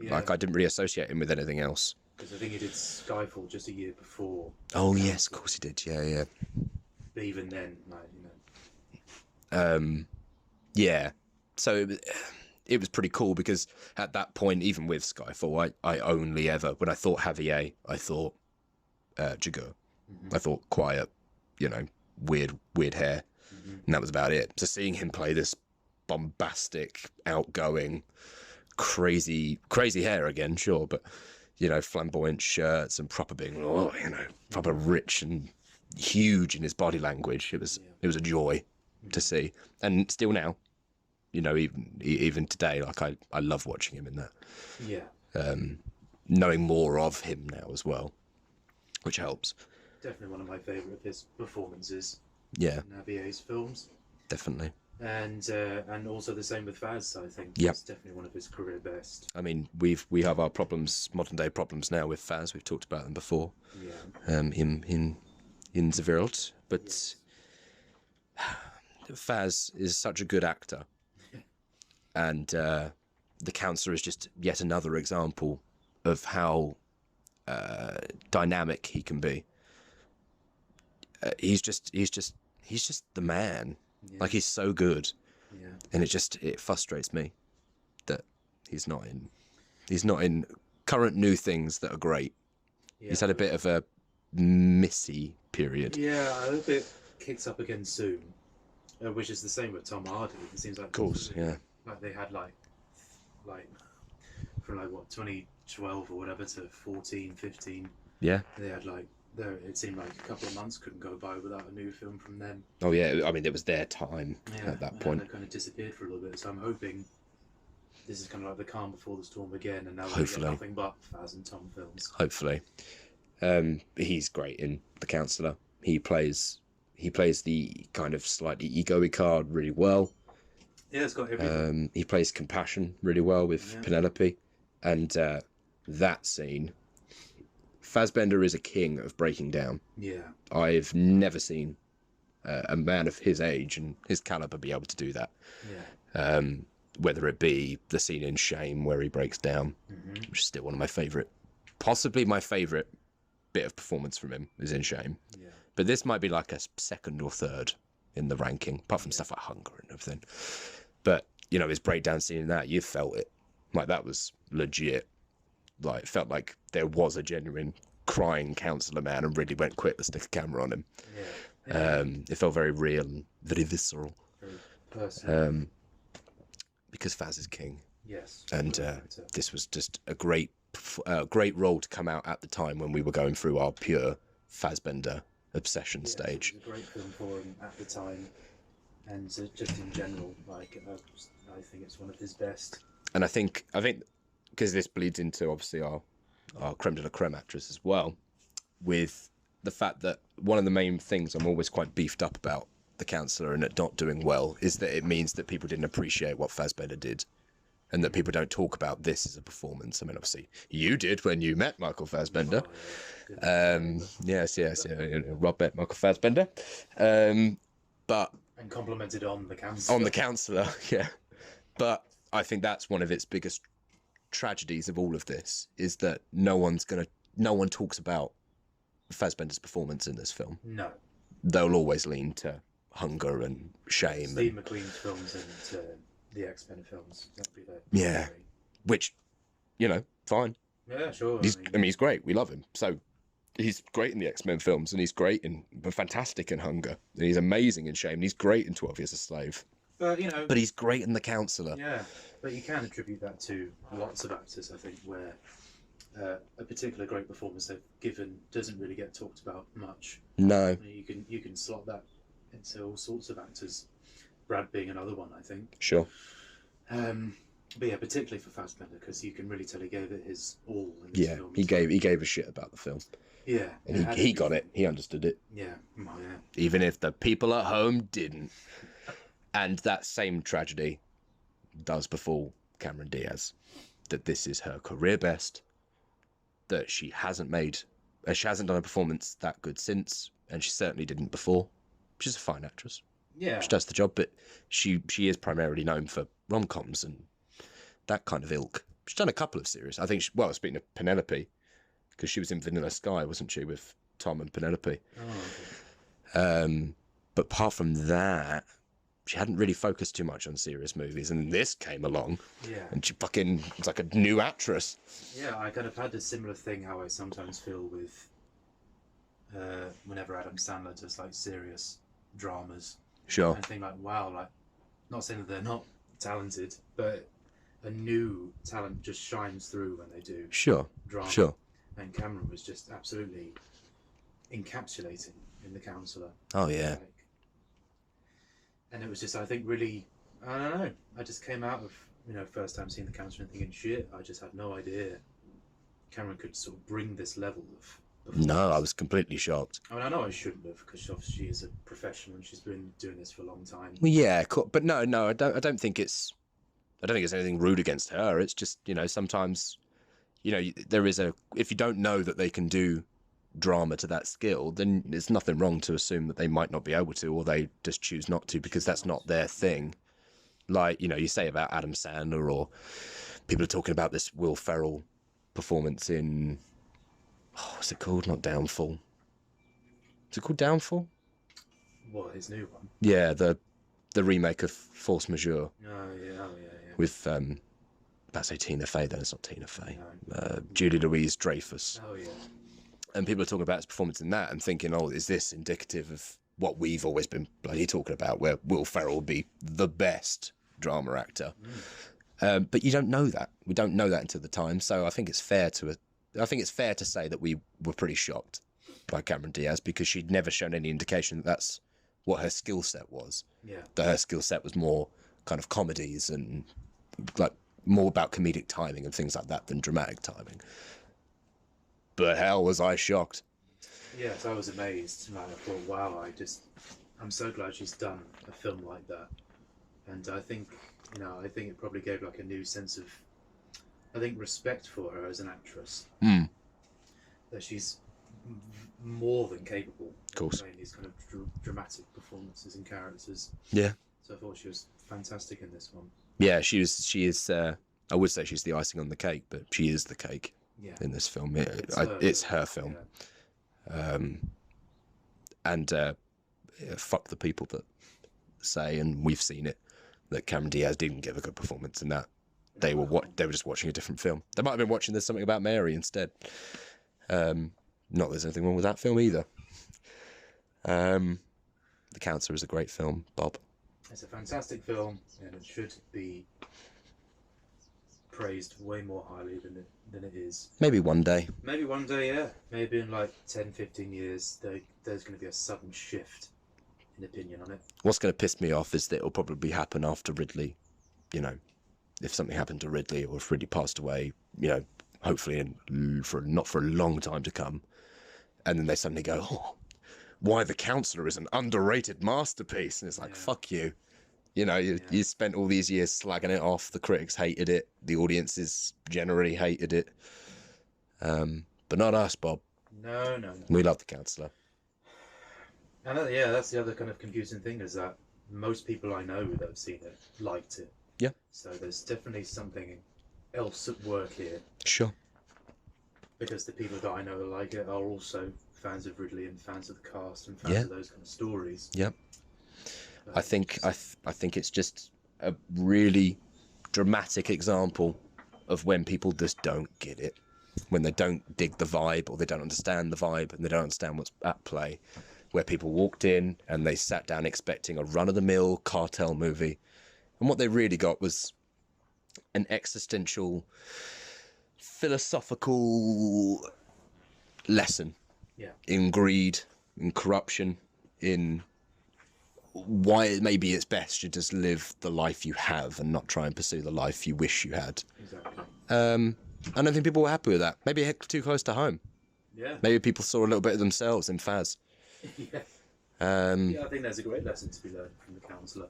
Yeah. Like, I didn't really associate him with anything else. Because I think he did Skyfall just a year before. Oh, yes, of course he did. Yeah. But even then, Yeah. So it was pretty cool because at that point, even with Skyfall, I only ever, when I thought Javier, I thought Chigurh. Mm-hmm. I thought quiet, weird hair. Mm-hmm. And that was about it. So seeing him play this bombastic, outgoing, crazy hair again, sure, but flamboyant shirts and proper being, proper rich and huge in his body language. It was a joy to see, and still now, even today, like I love watching him in that. Yeah. Knowing more of him now as well, which helps. Definitely one of my favourite of his performances. Yeah. In Javier's films. Definitely. And also the same with Faz, I think. Yep. It's definitely one of his career best. I mean, we have our problems, modern day problems now with Faz. We've talked about them before. Yeah. Him in the world, but yes. Faz is such a good actor, and The Counselor is just yet another example of how dynamic he can be. He's just the man. Yeah. Like, he's so good. Yeah. And it frustrates me that he's not in current new things that are great. Yeah. He's had a bit of a missy period. Yeah, I hope it kicks up again soon. Which is the same with Tom Hardy. It seems like, of course, yeah. Like they had like from 2012 or whatever to 14, 15. Yeah. They had it seemed like a couple of months couldn't go by without a new film from them. Oh yeah, I mean it was their time at that point. They kind of disappeared for a little bit, so I'm hoping this is kind of like the calm before the storm again, and now we hopefully get nothing but Faz and Tom films. Hopefully. He's great in The Counselor. He plays the kind of slightly ego-y card really well. Yeah, it's got everything. He plays compassion really well with Penelope, and that scene. Fassbender is a king of breaking down. Yeah. I've never seen a man of his age and his caliber be able to do that. Yeah. Whether it be the scene in Shame where he breaks down, which is still one of my favourite, possibly my favourite bit of performance from him is in Shame. Yeah. But this might be like a second or third in the ranking, apart from stuff like Hunger and everything. But, you know, his breakdown scene in that, you felt it. Like, that was legit. Like, it felt like there was a genuine crying counsellor man and really went quick to stick a camera on him. Yeah. It felt very real and very visceral. Very personal. Because Faz is king. Yes. And this was just a great role to come out at the time when we were going through our pure Fassbender obsession stage. It was a great film for him at the time, and just in general, like I think it's one of his best. And I think because this bleeds into obviously our creme de la creme actress as well, with the fact that one of the main things I'm always quite beefed up about The Counselor and it not doing well is that it means that people didn't appreciate what Fassbender did. And that people don't talk about this as a performance. I mean, obviously, you did when you met Michael Fassbender. Yes, Rob met Michael Fassbender. But and complimented on The Counselor. On The Counselor, yeah. But I think that's one of its biggest tragedies of all of this, is that no one talks about Fassbender's performance in this film. No. They'll always lean to Hunger and Shame. Steve McQueen's films and the X-Men films. That'd be their story. Which, you know, fine. Yeah, sure. He's great. We love him. So he's great in the X-Men films, and he's great fantastic in Hunger, and he's amazing in Shame, and he's great in 12 Years a Slave. But, you know... But he's great in The Counselor. Yeah, but you can attribute that to lots of actors, I think, where a particular great performance they've given doesn't really get talked about much. No. You can slot that into all sorts of actors. Brad being another one, I think. Sure. But yeah, particularly for Fassbender, because you can really tell he gave it his all in this film. He gave a shit about the film. Yeah. And he got it. He understood it. Yeah. Well, yeah. Even if the people at home didn't. And that same tragedy does befall Cameron Diaz. That this is her career best. That she hasn't done a performance that good since, and she certainly didn't before. She's a fine actress. Yeah. She does the job, but she is primarily known for rom-coms and that kind of ilk. She's done a couple of series. I think, speaking of Penelope, because she was in Vanilla Sky, wasn't she, with Tom and Penelope? Oh, okay. But apart from that, she hadn't really focused too much on serious movies, and this came along, and she it's like a new actress. Yeah, I kind of had a similar thing how I sometimes feel with whenever Adam Sandler does like serious dramas. Sure. I think like, wow, like, not saying that they're not talented, but a new talent just shines through when they do drama. Sure. And Cameron was just absolutely encapsulating in The Counselor. Oh yeah. And it was just, I think, really, I don't know. I just came out of, first time seeing The Counselor and thinking, shit, I just had no idea Cameron could sort of bring this level of. No, I was completely shocked. I mean, I know I shouldn't have, because obviously she is a professional and she's been doing this for a long time. Well, yeah, but no, I don't think it's anything rude against her. It's just, sometimes, there is if you don't know that they can do drama to that skill, then there's nothing wrong to assume that they might not be able to, or they just choose not to because that's not their thing. Like, you say about Adam Sandler, or people are talking about this Will Ferrell performance in, what's it called? Not Downfall. Is it called Downfall? What, his new one? Yeah, the remake of Force Majeure. Oh, yeah. With, I say Tina Fey, then it's not Tina Fey. No. Julie Louis-Dreyfus. Oh, yeah. And people are talking about his performance in that and thinking, is this indicative of what we've always been bloody talking about, where Will Ferrell will be the best drama actor? But you don't know that. We don't know that until the time. So I think it's fair to say that we were pretty shocked by Cameron Diaz, because she'd never shown any indication that that's what her skill set was. Yeah. That her skill set was more kind of comedies and like more about comedic timing and things like that than dramatic timing. but hell was I shocked. Yes, I was amazed. Like, I thought, wow, I'm so glad she's done a film like that. And I think, I think it probably gave like a new sense of, I think, respect for her as an actress. That she's more than capable Of course. of playing these kind of dramatic performances and characters. Yeah. So I thought she was fantastic in this one. Yeah, she is. I would say she's the icing on the cake, but she is the cake in this film. It's her film. Yeah. And fuck the people that say, and we've seen it, that Cameron Diaz didn't give a good performance in that. They were just watching a different film. They might have been watching There's Something About Mary instead. Not there's anything wrong with that film either. The Counselor is a great film, Bob. It's a fantastic film, and it should be praised way more highly than it is. Maybe one day. Maybe one day, yeah. Maybe in like 10, 15 years, there's going to be a sudden shift in opinion on it. What's going to piss me off is that it'll probably happen after Ridley. If something happened to Ridley, or if Ridley passed away, hopefully not for a long time to come, and then they suddenly go, oh, why The Counselor is an underrated masterpiece. And it's like, fuck you. You spent all these years slagging it off. The critics hated it. The audiences generally hated it. But not us, Bob. No. We love The Counselor. And that's the other kind of confusing thing, is that most people I know that have seen it liked it. Yeah. So there's definitely something else at work here. Sure. Because the people that I know that like it are also fans of Ridley and fans of the cast and fans of those kind of stories. Yeah. I think it's just a really dramatic example of when people just don't get it, when they don't dig the vibe, or they don't understand the vibe, and they don't understand what's at play. Where people walked in and they sat down expecting a run-of-the-mill cartel movie, and what they really got was an existential, philosophical lesson in greed, in corruption, in why maybe it's best to just live the life you have and not try and pursue the life you wish you had. Exactly. I don't think people were happy with that. Maybe it hit too close to home. Yeah. Maybe people saw a little bit of themselves in Faz. Yeah. I think there's a great lesson to be learned from The Counselor.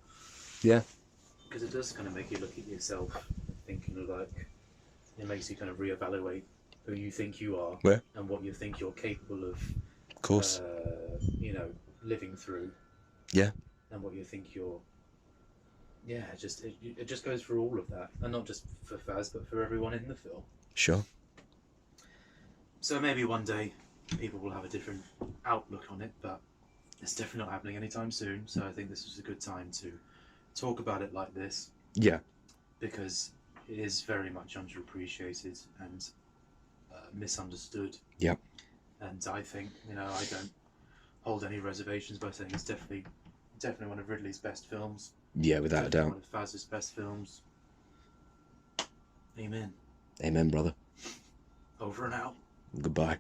Yeah. Because it does kind of make you look at yourself, thinking like, it makes you kind of reevaluate who you think you are, and what you think you're capable of course, living through. Yeah. And what you think you're. Yeah, it just goes through all of that, and not just for Faz, but for everyone in the film. Sure. So maybe one day people will have a different outlook on it, but it's definitely not happening anytime soon. So I think this was a good time to talk about it like this. Yeah. Because it is very much underappreciated and misunderstood. Yeah. And I think, I don't hold any reservations by saying it's definitely one of Ridley's best films. Yeah, without a doubt. One of Faz's best films. Amen. Amen, brother. Over and out. Goodbye.